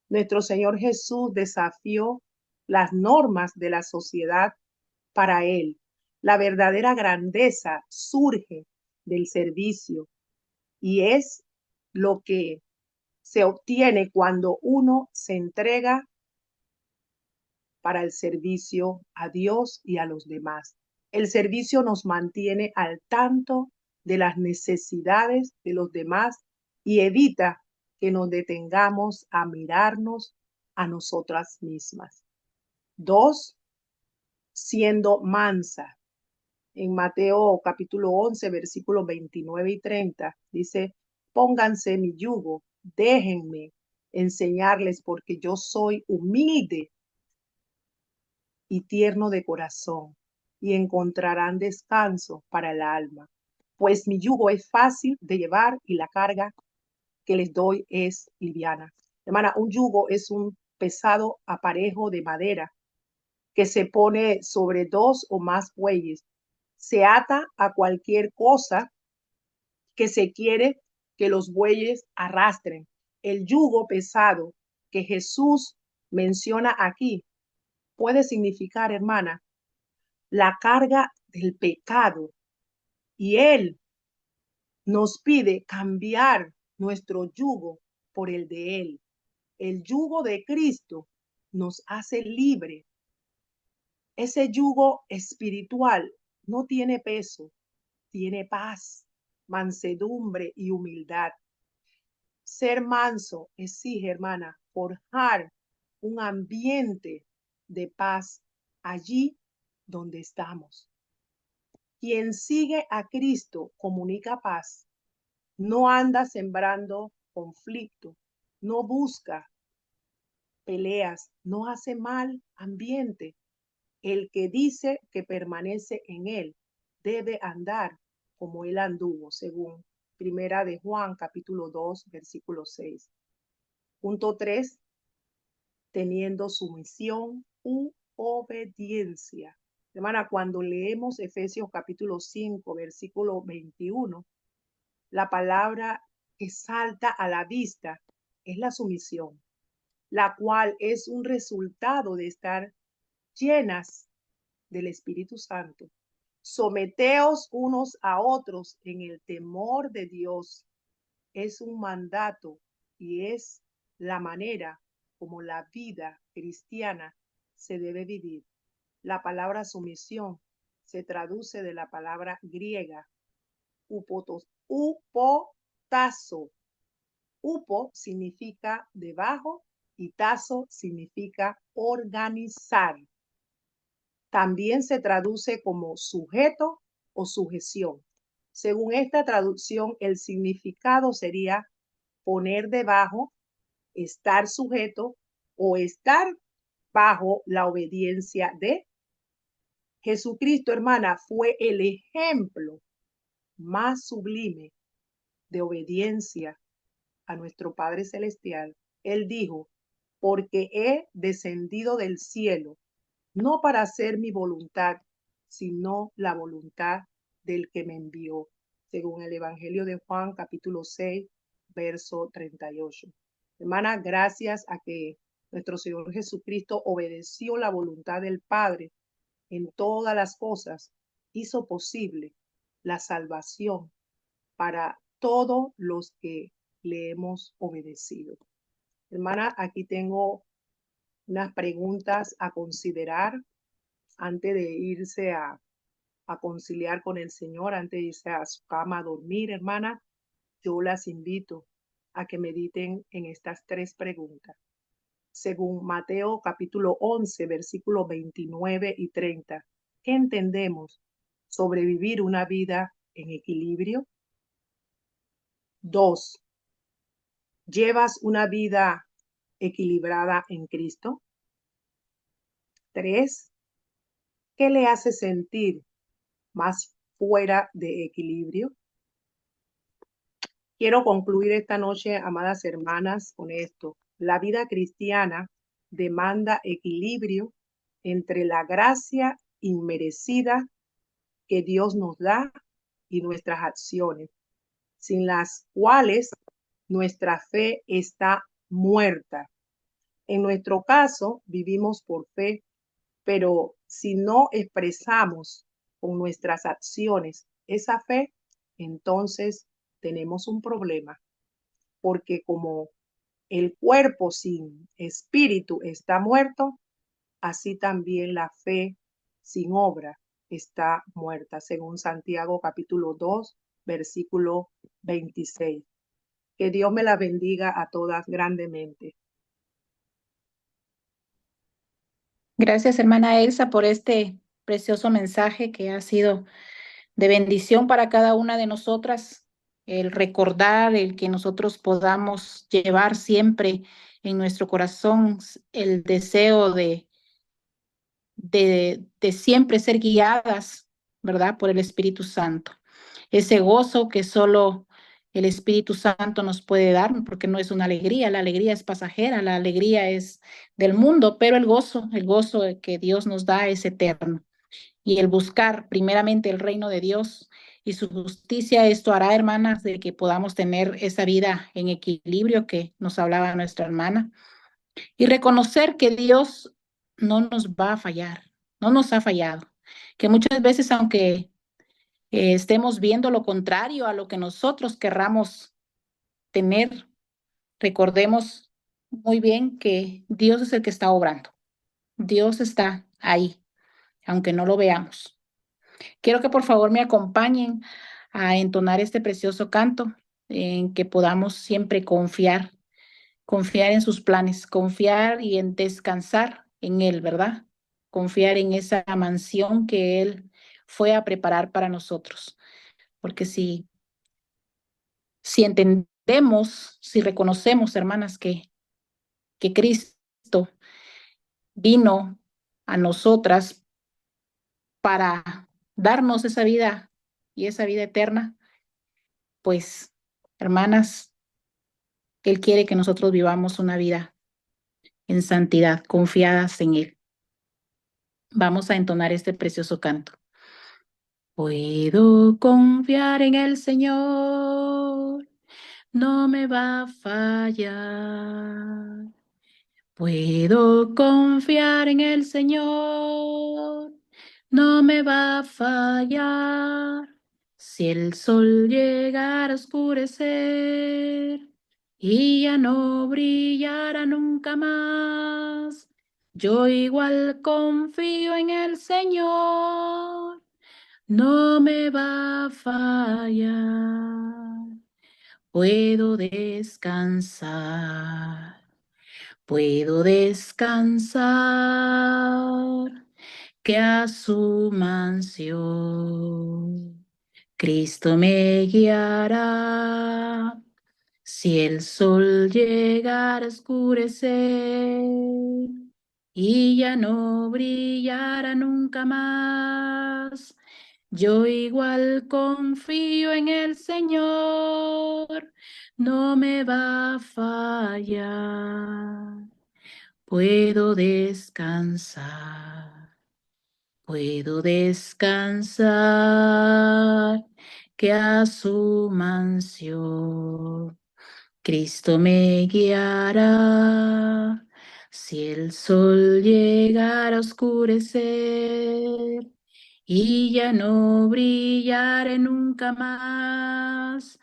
Nuestro Señor Jesús desafió las normas de la sociedad para él. La verdadera grandeza surge del servicio y es lo que se obtiene cuando uno se entrega para el servicio a Dios y a los demás. El servicio nos mantiene al tanto de las necesidades de los demás y evita que nos detengamos a mirarnos a nosotras mismas. 2, siendo mansa. En Mateo capítulo 11, versículos 29 y 30, dice, pónganse mi yugo, déjenme enseñarles porque yo soy humilde y tierno de corazón, y encontrarán descanso para el alma, pues mi yugo es fácil de llevar y la carga que les doy es liviana. Hermana, un yugo es un pesado aparejo de madera que se pone sobre 2 o más bueyes. Se ata a cualquier cosa que se quiere que los bueyes arrastren. El yugo pesado que Jesús menciona aquí puede significar, hermana, la carga del pecado. Y Él nos pide cambiar nuestro yugo por el de Él. El yugo de Cristo nos hace libre. Ese yugo espiritual no tiene peso, tiene paz, mansedumbre y humildad. Ser manso exige, hermana, forjar un ambiente de paz allí donde estamos. Quien sigue a Cristo comunica paz, no anda sembrando conflicto, no busca peleas, no hace mal ambiente. El que dice que permanece en él debe andar como él anduvo, según Primera de Juan, capítulo 2, versículo 6. Punto 3, teniendo sumisión u obediencia. Hermana, cuando leemos Efesios capítulo 5, versículo 21, la palabra que salta a la vista es la sumisión, la cual es un resultado de estar llenas del Espíritu Santo. Someteos unos a otros en el temor de Dios. Es un mandato y es la manera como la vida cristiana se debe vivir. La palabra sumisión se traduce de la palabra griega upotazo. Upo significa debajo y tazo significa organizar. También se traduce como sujeto o sujeción. Según esta traducción, el significado sería poner debajo, estar sujeto o estar bajo la obediencia de Jesucristo. Hermana, fue el ejemplo más sublime de obediencia a nuestro Padre Celestial. Él dijo, porque he descendido del cielo, no para hacer mi voluntad, sino la voluntad del que me envió, según el Evangelio de Juan, capítulo 6, verso 38. Hermana, gracias a que nuestro Señor Jesucristo obedeció la voluntad del Padre en todas las cosas, hizo posible la salvación para todos los que le hemos obedecido. Hermana, aquí tengo unas preguntas a considerar antes de irse a conciliar con el Señor, antes de irse a su cama a dormir, hermana. Yo las invito a que mediten en estas tres preguntas. Según Mateo capítulo 11, versículos 29 y 30, ¿qué entendemos sobre vivir una vida en equilibrio? 2. ¿Llevas una vida equilibrada en Cristo? 3. ¿Qué le hace sentir más fuera de equilibrio? Quiero concluir esta noche, amadas hermanas, con esto. La vida cristiana demanda equilibrio entre la gracia inmerecida que Dios nos da y nuestras acciones, sin las cuales nuestra fe está muerta. En nuestro caso, vivimos por fe, pero si no expresamos con nuestras acciones esa fe, entonces tenemos un problema, porque como el cuerpo sin espíritu está muerto, así también la fe sin obra está muerta, según Santiago capítulo 2, versículo 26. Que Dios me la bendiga a todas grandemente. Gracias, hermana Elsa, por este precioso mensaje que ha sido de bendición para cada una de nosotras. El recordar, el que nosotros podamos llevar siempre en nuestro corazón el deseo de siempre ser guiadas, ¿verdad? Por el Espíritu Santo. Ese gozo que solo el Espíritu Santo nos puede dar, porque no es una alegría, la alegría es pasajera, la alegría es del mundo, pero el gozo que Dios nos da es eterno. Y el buscar primeramente el reino de Dios y su justicia, esto hará, hermanas, de que podamos tener esa vida en equilibrio que nos hablaba nuestra hermana y reconocer que Dios no nos va a fallar, no nos ha fallado, que muchas veces, aunque estemos viendo lo contrario a lo que nosotros querramos tener, recordemos muy bien que Dios es el que está obrando. Dios está ahí, aunque no lo veamos. Quiero que por favor me acompañen a entonar este precioso canto en que podamos siempre confiar en sus planes, confiar y en descansar en Él, ¿verdad? Confiar en esa mansión que Él fue a preparar para nosotros. Porque si entendemos, si reconocemos, hermanas, que Cristo vino a nosotras para darnos esa vida y esa vida eterna, pues, hermanas, Él quiere que nosotros vivamos una vida en santidad, confiadas en Él. Vamos a entonar este precioso canto. Puedo confiar en el Señor, no me va a fallar. Puedo confiar en el Señor, no me va a fallar. Si el sol llegara a oscurecer y ya no brillara nunca más, yo igual confío en el Señor, no me va a fallar. Puedo descansar. Puedo descansar, que a su mansión Cristo me guiará. Si el sol llegara a oscurecer y ya no brillara nunca más, yo igual confío en el Señor, no me va a fallar. Puedo descansar, que a su mansión Cristo me guiará. Si el sol llegara a oscurecer y ya no brillaré nunca más,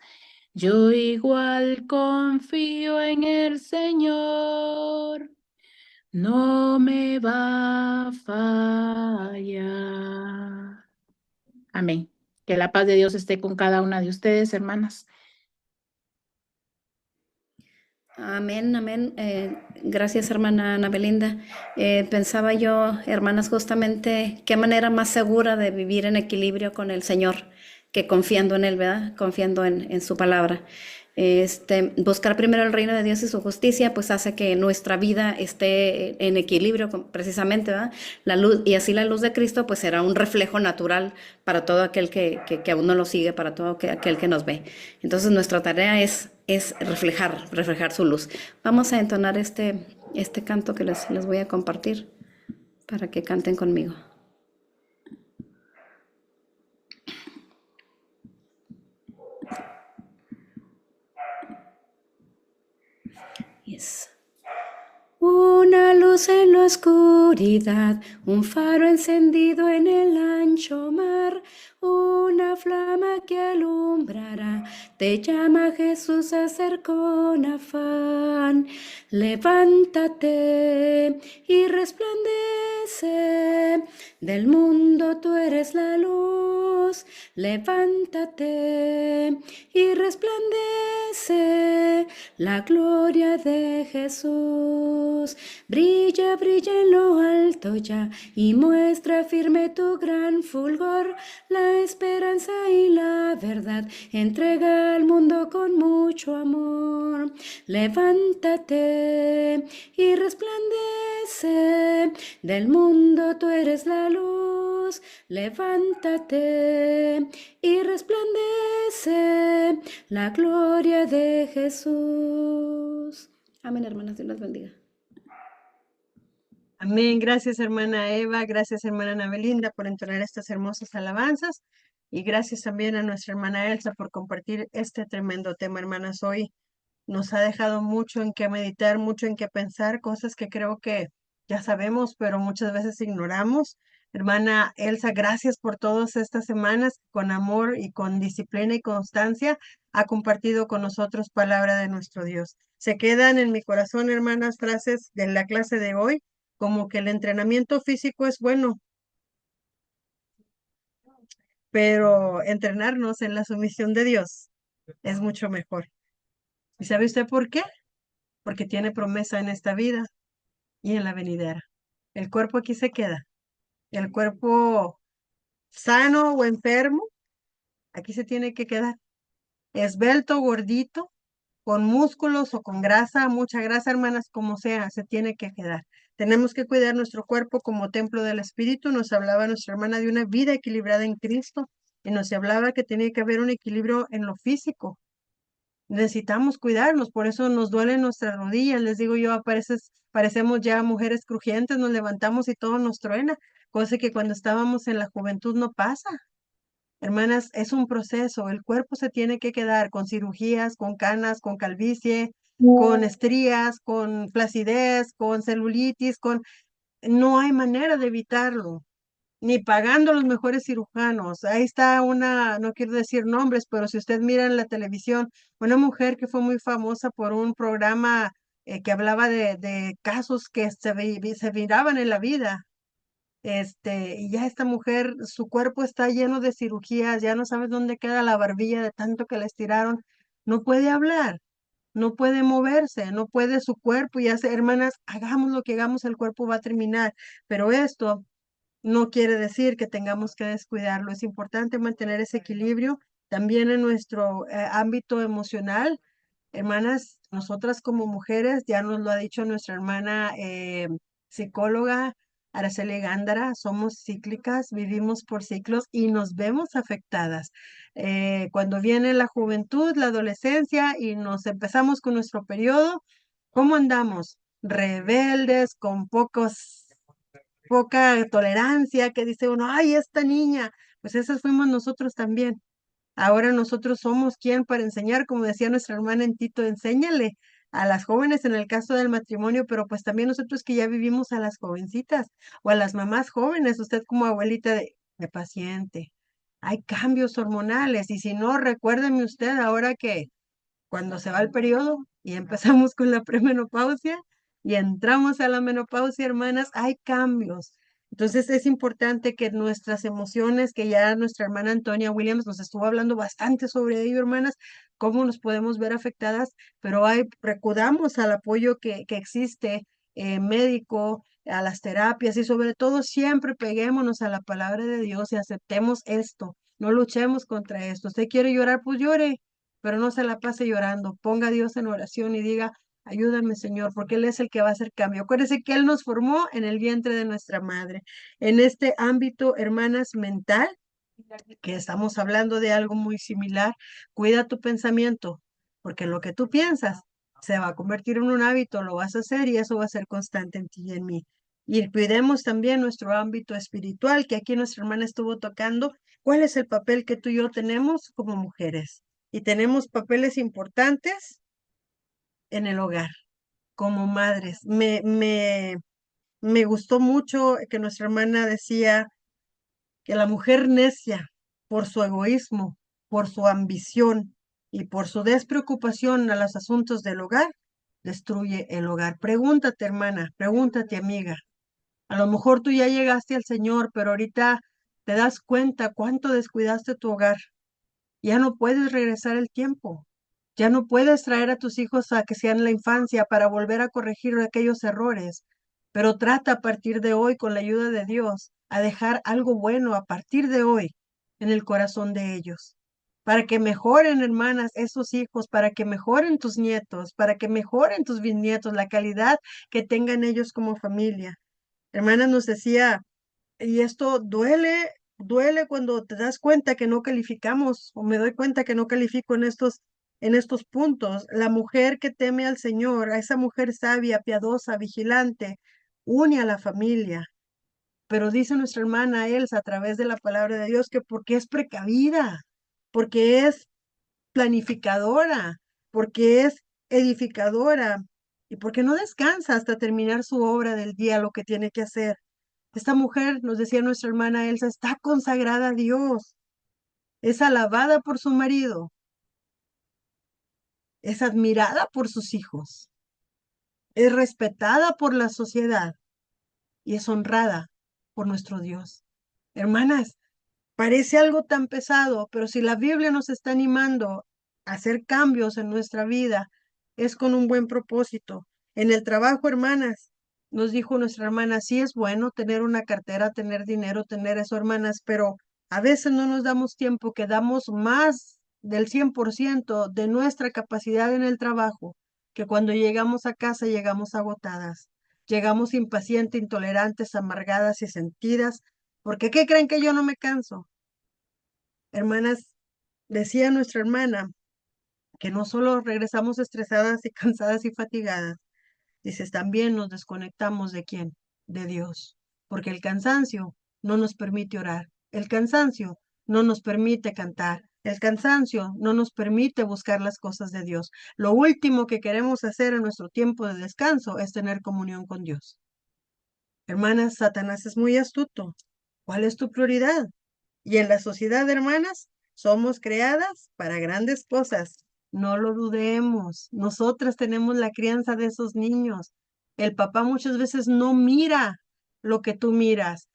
yo igual confío en el Señor, no me va a fallar. Amén. Que la paz de Dios esté con cada una de ustedes, hermanas. Amén, amén. Gracias, hermana Ana Belinda. Pensaba yo, hermanas, justamente qué manera más segura de vivir en equilibrio con el Señor que confiando en Él, ¿verdad? Confiando en su palabra. Buscar primero el reino de Dios y su justicia, pues hace que nuestra vida esté en equilibrio precisamente, ¿verdad? La luz, y así la luz de Cristo, pues será un reflejo natural para todo aquel que aún no lo sigue, para todo aquel que nos ve. Entonces nuestra tarea es reflejar su luz. Vamos a entonar este canto que les voy a compartir para que canten conmigo. Yes. Una luz en la oscuridad, un faro encendido en el ancho mar, una flama que alumbrará, te llama Jesús a ser con afán. Levántate y resplandece, del mundo tú eres la luz. Levántate y resplandece, la gloria de Jesús. Brilla, brilla en lo alto ya y muestra firme tu gran fulgor. La esperanza y la verdad entrega al mundo con mucho amor. Levántate y resplandece, del mundo tú eres la luz. Levántate y resplandece, la gloria de Jesús. Amén, hermanas, Dios las bendiga. Amén. Gracias, hermana Eva. Gracias, hermana Ana Belinda, por entonar estas hermosas alabanzas. Y gracias también a nuestra hermana Elsa por compartir este tremendo tema, hermanas. Hoy nos ha dejado mucho en qué meditar, mucho en qué pensar, cosas que creo que ya sabemos, pero muchas veces ignoramos. Hermana Elsa, gracias por todas estas semanas, con amor y con disciplina y constancia, ha compartido con nosotros palabra de nuestro Dios. Se quedan en mi corazón, hermanas, frases de la clase de hoy, como que el entrenamiento físico es bueno, pero entrenarnos en la sumisión de Dios es mucho mejor. ¿Y sabe usted por qué? Porque tiene promesa en esta vida y en la venidera. El cuerpo aquí se queda. El cuerpo sano o enfermo, aquí se tiene que quedar. Esbelto, gordito, con músculos o con grasa, mucha grasa, hermanas, como sea, se tiene que quedar. Tenemos que cuidar nuestro cuerpo como templo del Espíritu. Nos hablaba nuestra hermana de una vida equilibrada en Cristo y nos hablaba que tenía que haber un equilibrio en lo físico. Necesitamos cuidarnos, por eso nos duelen nuestras rodillas. Les digo yo, a veces parecemos ya mujeres crujientes, nos levantamos y todo nos truena, cosa que cuando estábamos en la juventud no pasa. Hermanas, es un proceso, el cuerpo se tiene que quedar con cirugías, con canas, con calvicie, con estrías, con flacidez, con celulitis, no hay manera de evitarlo, ni pagando los mejores cirujanos. Ahí está una, no quiero decir nombres, pero si usted mira en la televisión, una mujer que fue muy famosa por un programa que hablaba de casos que se miraban en la vida. Y ya esta mujer, su cuerpo está lleno de cirugías, ya no sabes dónde queda la barbilla de tanto que la estiraron. No puede hablar, no puede moverse, no puede su cuerpo. Y hace, hermanas, hagamos lo que hagamos, el cuerpo va a terminar. Pero esto no quiere decir que tengamos que descuidarlo. Es importante mantener ese equilibrio también en nuestro ámbito emocional. Hermanas, nosotras como mujeres, ya nos lo ha dicho nuestra hermana psicóloga Araceli Gándara, somos cíclicas, vivimos por ciclos y nos vemos afectadas. Cuando viene la juventud, la adolescencia y nos empezamos con nuestro periodo, ¿cómo andamos? Rebeldes, con poca tolerancia, que dice uno, ay, esta niña, pues esas fuimos nosotros también. Ahora nosotros somos quien para enseñar, como decía nuestra hermana en Tito, enséñale, a las jóvenes en el caso del matrimonio, pero pues también nosotros que ya vivimos a las jovencitas o a las mamás jóvenes, usted como abuelita de paciente. Hay cambios hormonales y si no, recuérdeme usted ahora que cuando se va el periodo y empezamos con la premenopausia y entramos a la menopausia, hermanas, hay cambios. Entonces es importante que nuestras emociones, que ya nuestra hermana Antonia Williams nos estuvo hablando bastante sobre ello, hermanas, cómo nos podemos ver afectadas, pero recudamos al apoyo que existe médico, a las terapias y sobre todo siempre peguémonos a la palabra de Dios y aceptemos esto. No luchemos contra esto. ¿Usted quiere llorar? Pues llore, pero no se la pase llorando. Ponga a Dios en oración y diga, ayúdame, Señor, porque Él es el que va a hacer cambio. Acuérdese que Él nos formó en el vientre de nuestra madre. En este ámbito, hermanas, mental, que estamos hablando de algo muy similar, cuida tu pensamiento, porque lo que tú piensas se va a convertir en un hábito, lo vas a hacer y eso va a ser constante en ti y en mí. Y cuidemos también nuestro ámbito espiritual, que aquí nuestra hermana estuvo tocando. ¿Cuál es el papel que tú y yo tenemos como mujeres? Y tenemos papeles importantes en el hogar, como madres. Me gustó mucho que nuestra hermana decía que la mujer necia, por su egoísmo, por su ambición y por su despreocupación a los asuntos del hogar, destruye el hogar. Pregúntate, hermana, pregúntate, amiga. A lo mejor tú ya llegaste al Señor, pero ahorita te das cuenta cuánto descuidaste tu hogar. Ya no puedes regresar el tiempo. Ya no puedes traer a tus hijos a que sean la infancia para volver a corregir aquellos errores, pero trata a partir de hoy, con la ayuda de Dios, a dejar algo bueno a partir de hoy en el corazón de ellos, para que mejoren, hermanas, esos hijos, para que mejoren tus nietos, para que mejoren tus bisnietos, la calidad que tengan ellos como familia. Hermana nos decía, y esto duele cuando te das cuenta que no calificamos, o me doy cuenta que no califico en estos puntos. La mujer que teme al Señor, a esa mujer sabia, piadosa, vigilante, une a la familia. Pero dice nuestra hermana Elsa a través de la palabra de Dios que porque es precavida, porque es planificadora, porque es edificadora y porque no descansa hasta terminar su obra del día, lo que tiene que hacer. Esta mujer, nos decía nuestra hermana Elsa, está consagrada a Dios, es alabada por su marido, es admirada por sus hijos, es respetada por la sociedad y es honrada por nuestro Dios. Hermanas, parece algo tan pesado, pero si la Biblia nos está animando a hacer cambios en nuestra vida, es con un buen propósito. En el trabajo, hermanas, nos dijo nuestra hermana, sí es bueno tener una cartera, tener dinero, tener eso, hermanas, pero a veces no nos damos tiempo, que damos más del 100% de nuestra capacidad en el trabajo, que cuando llegamos a casa llegamos agotadas, llegamos impacientes, intolerantes, amargadas y sentidas, porque ¿qué creen que yo no me canso? Hermanas, decía nuestra hermana que no solo regresamos estresadas y cansadas y fatigadas, dices, también nos desconectamos de quién, de Dios, porque el cansancio no nos permite orar, el cansancio no nos permite cantar, el cansancio no nos permite buscar las cosas de Dios. Lo último que queremos hacer en nuestro tiempo de descanso es tener comunión con Dios. Hermanas, Satanás es muy astuto. ¿Cuál es tu prioridad? Y en la sociedad, hermanas, somos creadas para grandes cosas. No lo dudemos. Nosotras tenemos la crianza de esos niños. El papá muchas veces no mira lo que tú miras.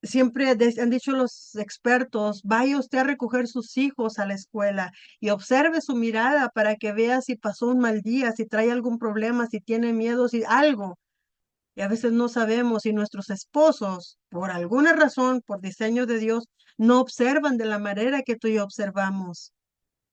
Siempre han dicho los expertos, vaya usted a recoger sus hijos a la escuela y observe su mirada para que vea si pasó un mal día, si trae algún problema, si tiene miedo, si algo. Y a veces no sabemos si nuestros esposos, por alguna razón, por diseño de Dios, no observan de la manera que tú y yo observamos.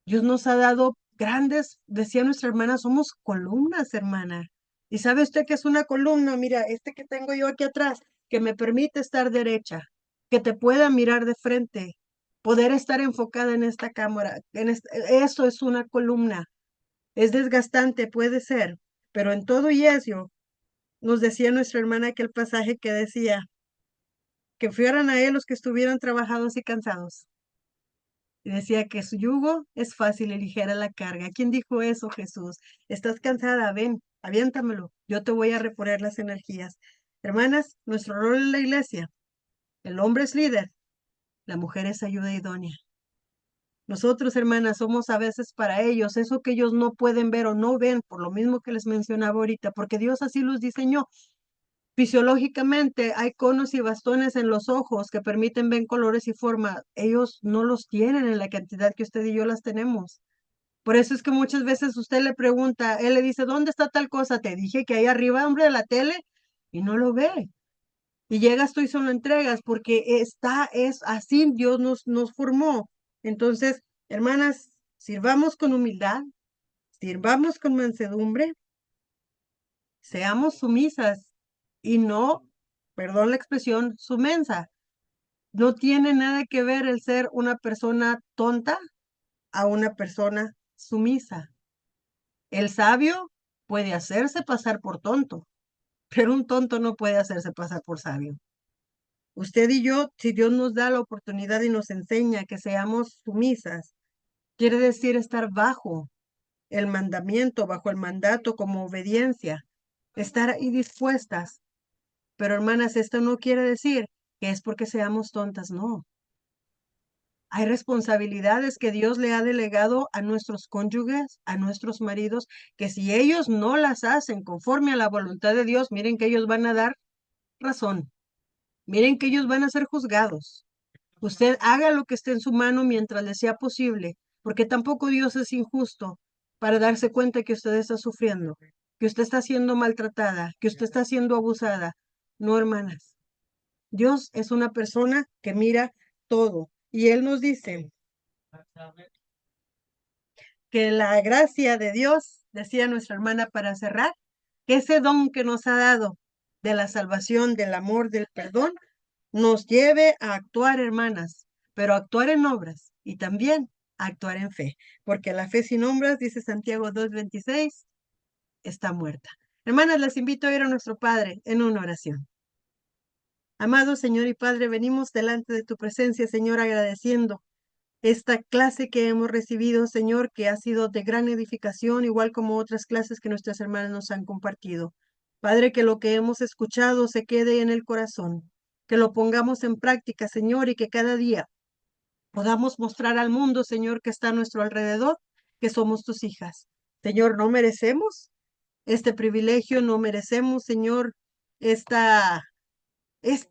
Dios nos ha dado grandes, decía nuestra hermana, somos columnas, hermana. ¿Y sabe usted qué es una columna? Mira, este que tengo yo aquí atrás, que me permite estar derecha, que te pueda mirar de frente, poder estar enfocada en esta cámara. Eso es una columna. Es desgastante, puede ser, pero en todo y eso, nos decía nuestra hermana aquel pasaje que decía que fueran a él los que estuvieran trabajados y cansados. Y decía que su yugo es fácil y ligera la carga. ¿Quién dijo eso, Jesús? ¿Estás cansada? Ven, aviéntamelo. Yo te voy a reponer las energías. Hermanas, nuestro rol en la iglesia, el hombre es líder, la mujer es ayuda idónea. Nosotros, hermanas, somos a veces para ellos eso que ellos no pueden ver o no ven, por lo mismo que les mencionaba ahorita, porque Dios así los diseñó. Fisiológicamente hay conos y bastones en los ojos que permiten ver colores y forma. Ellos no los tienen en la cantidad que usted y yo las tenemos. Por eso es que muchas veces usted le pregunta, él le dice, ¿dónde está tal cosa? Te dije que ahí arriba, hombre, de la tele, y no lo ve. Y llegas tú y se lo entregas, porque es así Dios nos formó. Entonces, hermanas, sirvamos con humildad, sirvamos con mansedumbre, seamos sumisas y no, perdón la expresión, sumensa. No tiene nada que ver el ser una persona tonta a una persona sumisa. El sabio puede hacerse pasar por tonto, pero un tonto no puede hacerse pasar por sabio. Usted y yo, si Dios nos da la oportunidad y nos enseña que seamos sumisas, quiere decir estar bajo el mandamiento, bajo el mandato como obediencia, estar ahí dispuestas. Pero hermanas, esto no quiere decir que es porque seamos tontas, no. Hay responsabilidades que Dios le ha delegado a nuestros cónyuges, a nuestros maridos, que si ellos no las hacen conforme a la voluntad de Dios, miren que ellos van a dar razón. Miren que ellos van a ser juzgados. Usted haga lo que esté en su mano mientras le sea posible, porque tampoco Dios es injusto para darse cuenta que usted está sufriendo, que usted está siendo maltratada, que usted está siendo abusada. No, hermanas. Dios es una persona que mira todo. Y Él nos dice que la gracia de Dios, decía nuestra hermana para cerrar, que ese don que nos ha dado de la salvación, del amor, del perdón, nos lleve a actuar, hermanas, pero a actuar en obras y también a actuar en fe, porque la fe sin obras, dice Santiago 2:26, está muerta. Hermanas, les invito a ir a nuestro Padre en una oración. Amado Señor y Padre, venimos delante de tu presencia, Señor, agradeciendo esta clase que hemos recibido, Señor, que ha sido de gran edificación, igual como otras clases que nuestras hermanas nos han compartido. Padre, que lo que hemos escuchado se quede en el corazón, que lo pongamos en práctica, Señor, y que cada día podamos mostrar al mundo, Señor, que está a nuestro alrededor, que somos tus hijas. Señor, no merecemos este privilegio, no merecemos, Señor, esta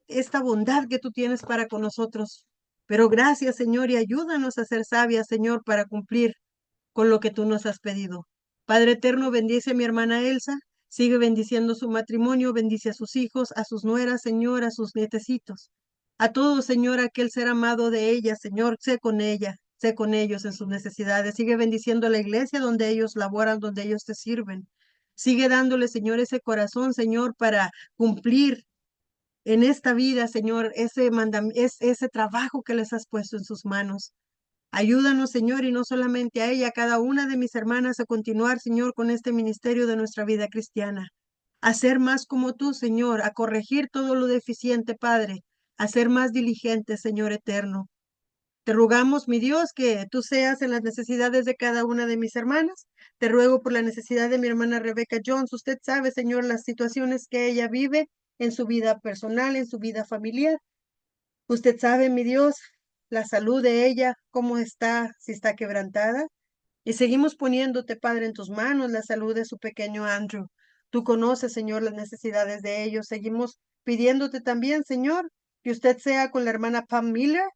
esta bondad que tú tienes para con nosotros. Pero gracias, Señor, y ayúdanos a ser sabias, Señor, para cumplir con lo que tú nos has pedido. Padre eterno, bendice a mi hermana Elsa, sigue bendiciendo su matrimonio, bendice a sus hijos, a sus nueras, Señor, a sus nietecitos. A todos, Señor, aquel ser amado de ella, Señor, sé con ella, sé con ellos en sus necesidades. Sigue bendiciendo a la iglesia donde ellos laboran, donde ellos te sirven. Sigue dándole, Señor, ese corazón, Señor, para cumplir en esta vida, Señor, ese trabajo que les has puesto en sus manos. Ayúdanos, Señor, y no solamente a ella, a cada una de mis hermanas a continuar, Señor, con este ministerio de nuestra vida cristiana. A ser más como tú, Señor, a corregir todo lo deficiente, Padre, a ser más diligentes, Señor eterno. Te rogamos, mi Dios, que tú seas en las necesidades de cada una de mis hermanas. Te ruego por la necesidad de mi hermana Rebecca Jones. Usted sabe, Señor, las situaciones que ella vive en su vida personal, en su vida familiar. Usted sabe, mi Dios, la salud de ella, cómo está, si está quebrantada. Y seguimos poniéndote, Padre, en tus manos la salud de su pequeño Andrew. Tú conoces, Señor, las necesidades de ellos. Seguimos pidiéndote también, Señor, que usted sea con la hermana Pam Miller.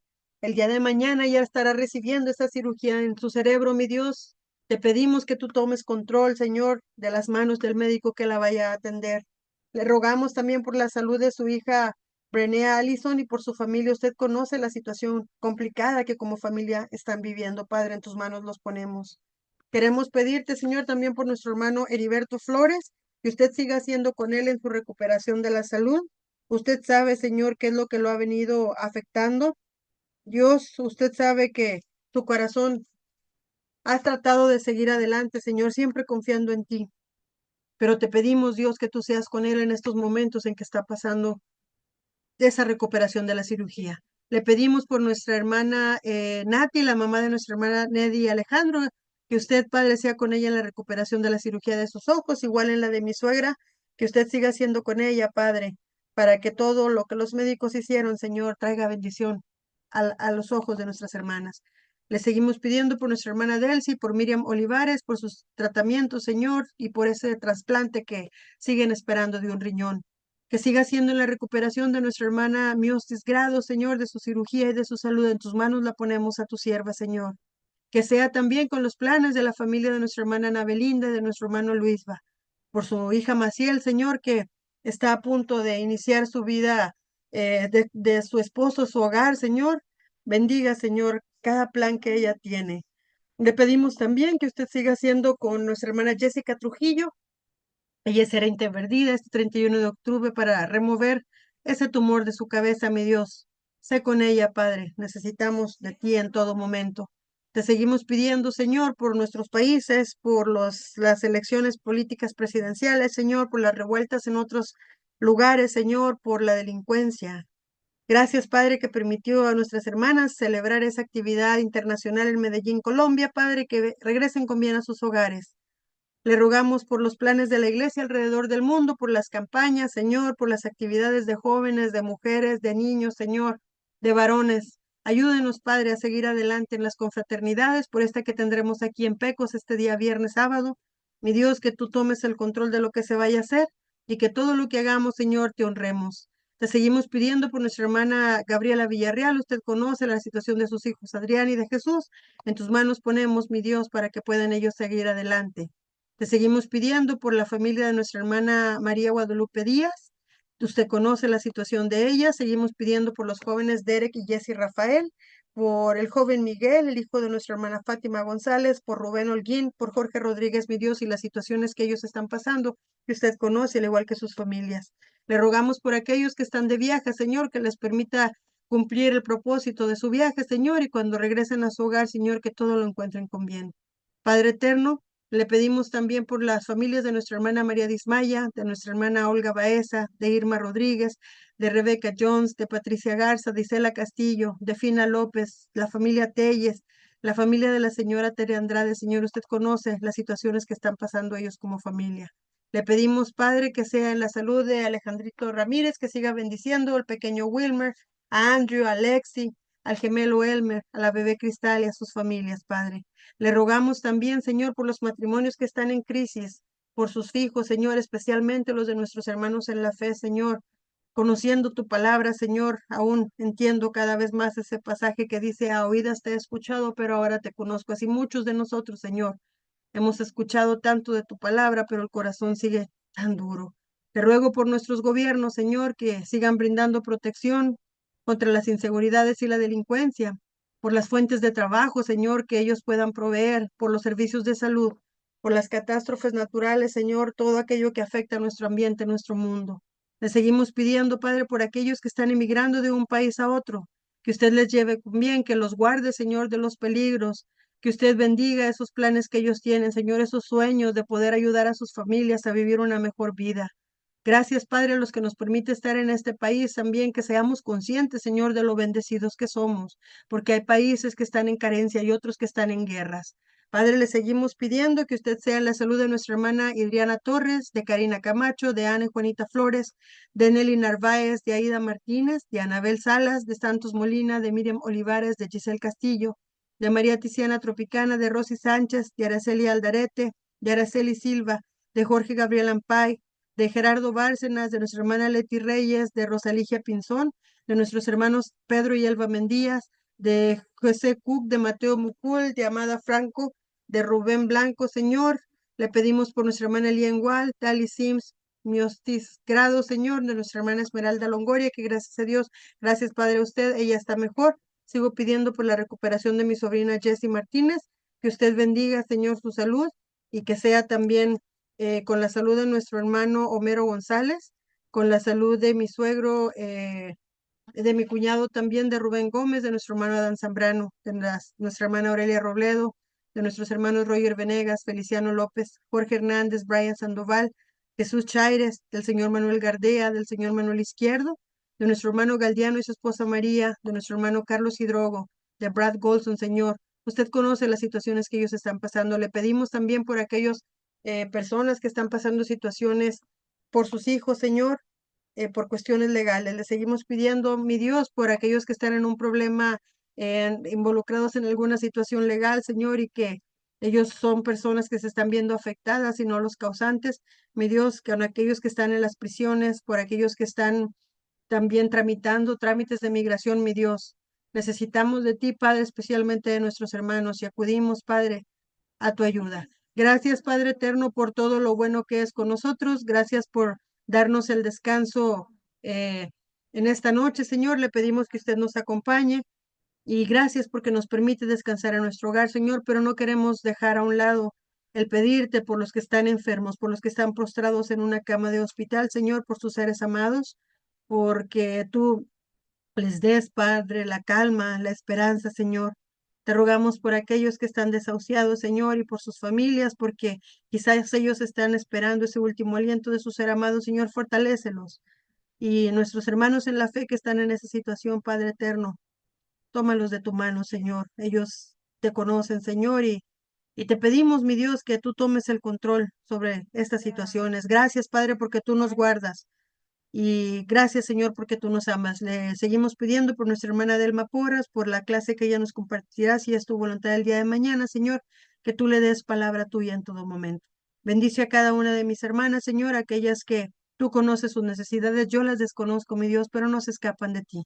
El día de mañana ya estará recibiendo esta cirugía en su cerebro, mi Dios. Te pedimos que tú tomes control, Señor, de las manos del médico que la vaya a atender. Le rogamos también por la salud de su hija Brenea Allison y por su familia. Usted conoce la situación complicada que como familia están viviendo. Padre, en tus manos los ponemos. Queremos pedirte, Señor, también por nuestro hermano Heriberto Flores, que usted siga haciendo con él en su recuperación de la salud. Usted sabe, Señor, qué es lo que lo ha venido afectando. Dios, usted sabe que tu corazón has tratado de seguir adelante, Señor, siempre confiando en ti. Pero te pedimos, Dios, que tú seas con él en estos momentos en que está pasando esa recuperación de la cirugía. Le pedimos por nuestra hermana Nati, la mamá de nuestra hermana Neddy Alejandro, que usted, Padre, sea con ella en la recuperación de la cirugía de sus ojos, igual en la de mi suegra, que usted siga siendo con ella, Padre, para que todo lo que los médicos hicieron, Señor, traiga bendición a los ojos de nuestras hermanas. Le seguimos pidiendo por nuestra hermana Delcy, por Miriam Olivares, por sus tratamientos, Señor, y por ese trasplante que siguen esperando de un riñón. Que siga siendo en la recuperación de nuestra hermana Miostis Grado, Señor, de su cirugía y de su salud. En tus manos la ponemos a tu sierva, Señor. Que sea también con los planes de la familia de nuestra hermana Ana Belinda y de nuestro hermano Luisba. Por su hija Maciel, Señor, que está a punto de iniciar su vida de su esposo, su hogar, Señor. Bendiga, Señor, cada plan que ella tiene. Le pedimos también que usted siga haciendo con nuestra hermana Jessica Trujillo. Ella será intervenida este 31 de octubre para remover ese tumor de su cabeza, mi Dios. Sé con ella, Padre. Necesitamos de ti en todo momento. Te seguimos pidiendo, Señor, por nuestros países, por las elecciones políticas presidenciales, Señor, por las revueltas en otros lugares, Señor, por la delincuencia. Gracias, Padre, que permitió a nuestras hermanas celebrar esa actividad internacional en Medellín, Colombia, Padre, que regresen con bien a sus hogares. Le rogamos por los planes de la iglesia alrededor del mundo, por las campañas, Señor, por las actividades de jóvenes, de mujeres, de niños, Señor, de varones. Ayúdenos, Padre, a seguir adelante en las confraternidades, por esta que tendremos aquí en Pecos este día viernes, sábado. Mi Dios, que tú tomes el control de lo que se vaya a hacer y que todo lo que hagamos, Señor, te honremos. Te seguimos pidiendo por nuestra hermana Gabriela Villarreal. Usted conoce la situación de sus hijos Adrián y de Jesús. En tus manos ponemos, mi Dios, para que puedan ellos seguir adelante. Te seguimos pidiendo por la familia de nuestra hermana María Guadalupe Díaz. Usted conoce la situación de ella. Seguimos pidiendo por los jóvenes Derek y Jesse Rafael, por el joven Miguel, el hijo de nuestra hermana Fátima González, por Rubén Holguín, por Jorge Rodríguez, mi Dios, y las situaciones que ellos están pasando, que usted conoce, al igual que sus familias. Le rogamos por aquellos que están de viaje, Señor, que les permita cumplir el propósito de su viaje, Señor, y cuando regresen a su hogar, Señor, que todo lo encuentren con bien. Padre eterno, le pedimos también por las familias de nuestra hermana María Dismaya, de nuestra hermana Olga Baeza, de Irma Rodríguez, de Rebeca Jones, de Patricia Garza, de Isela Castillo, de Fina López, la familia Telles, la familia de la señora Tere Andrade. Señor, usted conoce las situaciones que están pasando ellos como familia. Le pedimos, Padre, que sea en la salud de Alejandrito Ramírez, que siga bendiciendo al pequeño Wilmer, a Andrew, a Alexi, al gemelo Elmer, a la bebé Cristal y a sus familias, Padre. Le rogamos también, Señor, por los matrimonios que están en crisis, por sus hijos, Señor, especialmente los de nuestros hermanos en la fe, Señor. Conociendo tu palabra, Señor, aún entiendo cada vez más ese pasaje que dice, a oídas te he escuchado, pero ahora te conozco. Así muchos de nosotros, Señor, hemos escuchado tanto de tu palabra, pero el corazón sigue tan duro. Te ruego por nuestros gobiernos, Señor, que sigan brindando protección contra las inseguridades y la delincuencia, por las fuentes de trabajo, Señor, que ellos puedan proveer, por los servicios de salud, por las catástrofes naturales, Señor, todo aquello que afecta a nuestro ambiente, nuestro mundo. Le seguimos pidiendo, Padre, por aquellos que están emigrando de un país a otro, que usted les lleve bien, que los guarde, Señor, de los peligros, que usted bendiga esos planes que ellos tienen, Señor, esos sueños de poder ayudar a sus familias a vivir una mejor vida. Gracias, Padre, a los que nos permite estar en este país también, que seamos conscientes, Señor, de lo bendecidos que somos, porque hay países que están en carencia y otros que están en guerras. Padre, le seguimos pidiendo que usted sea en la salud de nuestra hermana Adriana Torres, de Karina Camacho, de Ana y Juanita Flores, de Nelly Narváez, de Aida Martínez, de Anabel Salas, de Santos Molina, de Miriam Olivares, de Giselle Castillo, de María Tiziana Tropicana, de Rosy Sánchez, de Araceli Aldarete, de Araceli Silva, de Jorge Gabriel Ampay, de Gerardo Bárcenas, de nuestra hermana Leti Reyes, de Rosaligia Pinzón, de nuestros hermanos Pedro y Elba Mendías, de José Cook, de Mateo Mucul, de Amada Franco, de Rubén Blanco, Señor. Le pedimos por nuestra hermana Lien Wall, Tali Sims, Miostis Grado, Señor, de nuestra hermana Esmeralda Longoria, que gracias a Dios, gracias Padre a usted, ella está mejor. Sigo pidiendo por la recuperación de mi sobrina Jessie Martínez, que usted bendiga, Señor, su salud y que sea también con la salud de nuestro hermano Homero González, con la salud de mi suegro, de mi cuñado también, de Rubén Gómez, de nuestro hermano Adán Zambrano, de nuestra hermana Aurelia Robledo, de nuestros hermanos Roger Venegas, Feliciano López, Jorge Hernández, Brian Sandoval, Jesús Chaires, del señor Manuel Gardea, del señor Manuel Izquierdo, de nuestro hermano Galdiano y su esposa María, de nuestro hermano Carlos Hidrogo, de Brad Golson, Señor. Usted conoce las situaciones que ellos están pasando. Le pedimos también por aquellos personas que están pasando situaciones por sus hijos, Señor, por cuestiones legales. Le seguimos pidiendo, mi Dios, por aquellos que están en un problema, involucrados en alguna situación legal, Señor, y que ellos son personas que se están viendo afectadas y no los causantes. Mi Dios, con aquellos que están en las prisiones, por aquellos que están también tramitando trámites de migración, mi Dios. Necesitamos de ti, Padre, especialmente de nuestros hermanos, y acudimos, Padre, a tu ayuda. Gracias, Padre eterno, por todo lo bueno que es con nosotros. Gracias por darnos el descanso en esta noche, Señor. Le pedimos que usted nos acompañe y gracias porque nos permite descansar en nuestro hogar, Señor, pero no queremos dejar a un lado el pedirte por los que están enfermos, por los que están prostrados en una cama de hospital, Señor, por sus seres amados, porque tú les des, Padre, la calma, la esperanza, Señor. Te rogamos por aquellos que están desahuciados, Señor, y por sus familias, porque quizás ellos están esperando ese último aliento de su ser amado, Señor, fortalécelos. Y nuestros hermanos en la fe que están en esa situación, Padre eterno, tómalos de tu mano, Señor. Ellos te conocen, Señor, y te pedimos, mi Dios, que tú tomes el control sobre estas situaciones. Gracias, Padre, porque tú nos guardas. Y gracias, Señor, porque tú nos amas. Le seguimos pidiendo por nuestra hermana Delma Porras, por la clase que ella nos compartirá, si es tu voluntad el día de mañana, Señor, que tú le des palabra tuya en todo momento. Bendice a cada una de mis hermanas, Señor, aquellas que tú conoces sus necesidades, yo las desconozco, mi Dios, pero no se escapan de ti.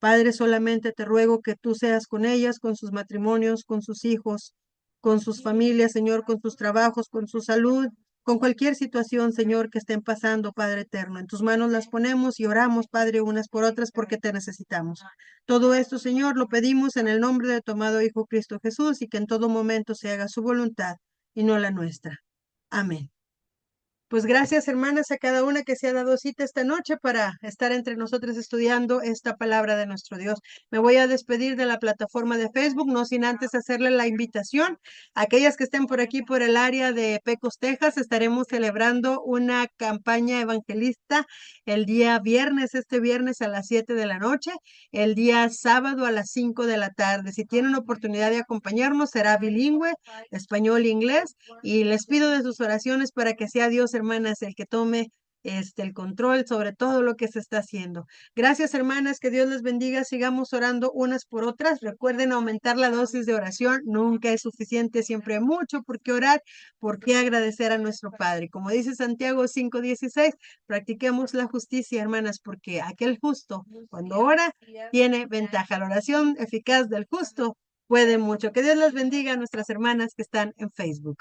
Padre, solamente te ruego que tú seas con ellas, con sus matrimonios, con sus hijos, con sus familias, Señor, con sus trabajos, con su salud, con cualquier situación, Señor, que estén pasando, Padre eterno. En tus manos las ponemos y oramos, Padre, unas por otras porque te necesitamos. Todo esto, Señor, lo pedimos en el nombre de tu amado Hijo Cristo Jesús y que en todo momento se haga su voluntad y no la nuestra. Amén. Pues gracias, hermanas, a cada una que se ha dado cita esta noche para estar entre nosotros estudiando esta palabra de nuestro Dios. Me voy a despedir de la plataforma de Facebook, no sin antes hacerle la invitación. Aquellas que estén por aquí, por el área de Pecos, Texas, estaremos celebrando una campaña evangelista el día viernes, este viernes a las 7 de la noche, el día sábado a las 5 de la tarde. Si tienen oportunidad de acompañarnos, será bilingüe, español e inglés, y les pido de sus oraciones para que sea Dios, hermanas, el que tome el control sobre todo lo que se está haciendo. Gracias, hermanas, que Dios les bendiga. Sigamos orando unas por otras. Recuerden aumentar la dosis de oración. Nunca es suficiente, siempre hay mucho por qué orar, por qué agradecer a nuestro Padre. Como dice Santiago 5:16, practiquemos la justicia, hermanas, porque aquel justo, cuando ora, tiene ventaja. La oración eficaz del justo puede mucho. Que Dios las bendiga a nuestras hermanas que están en Facebook.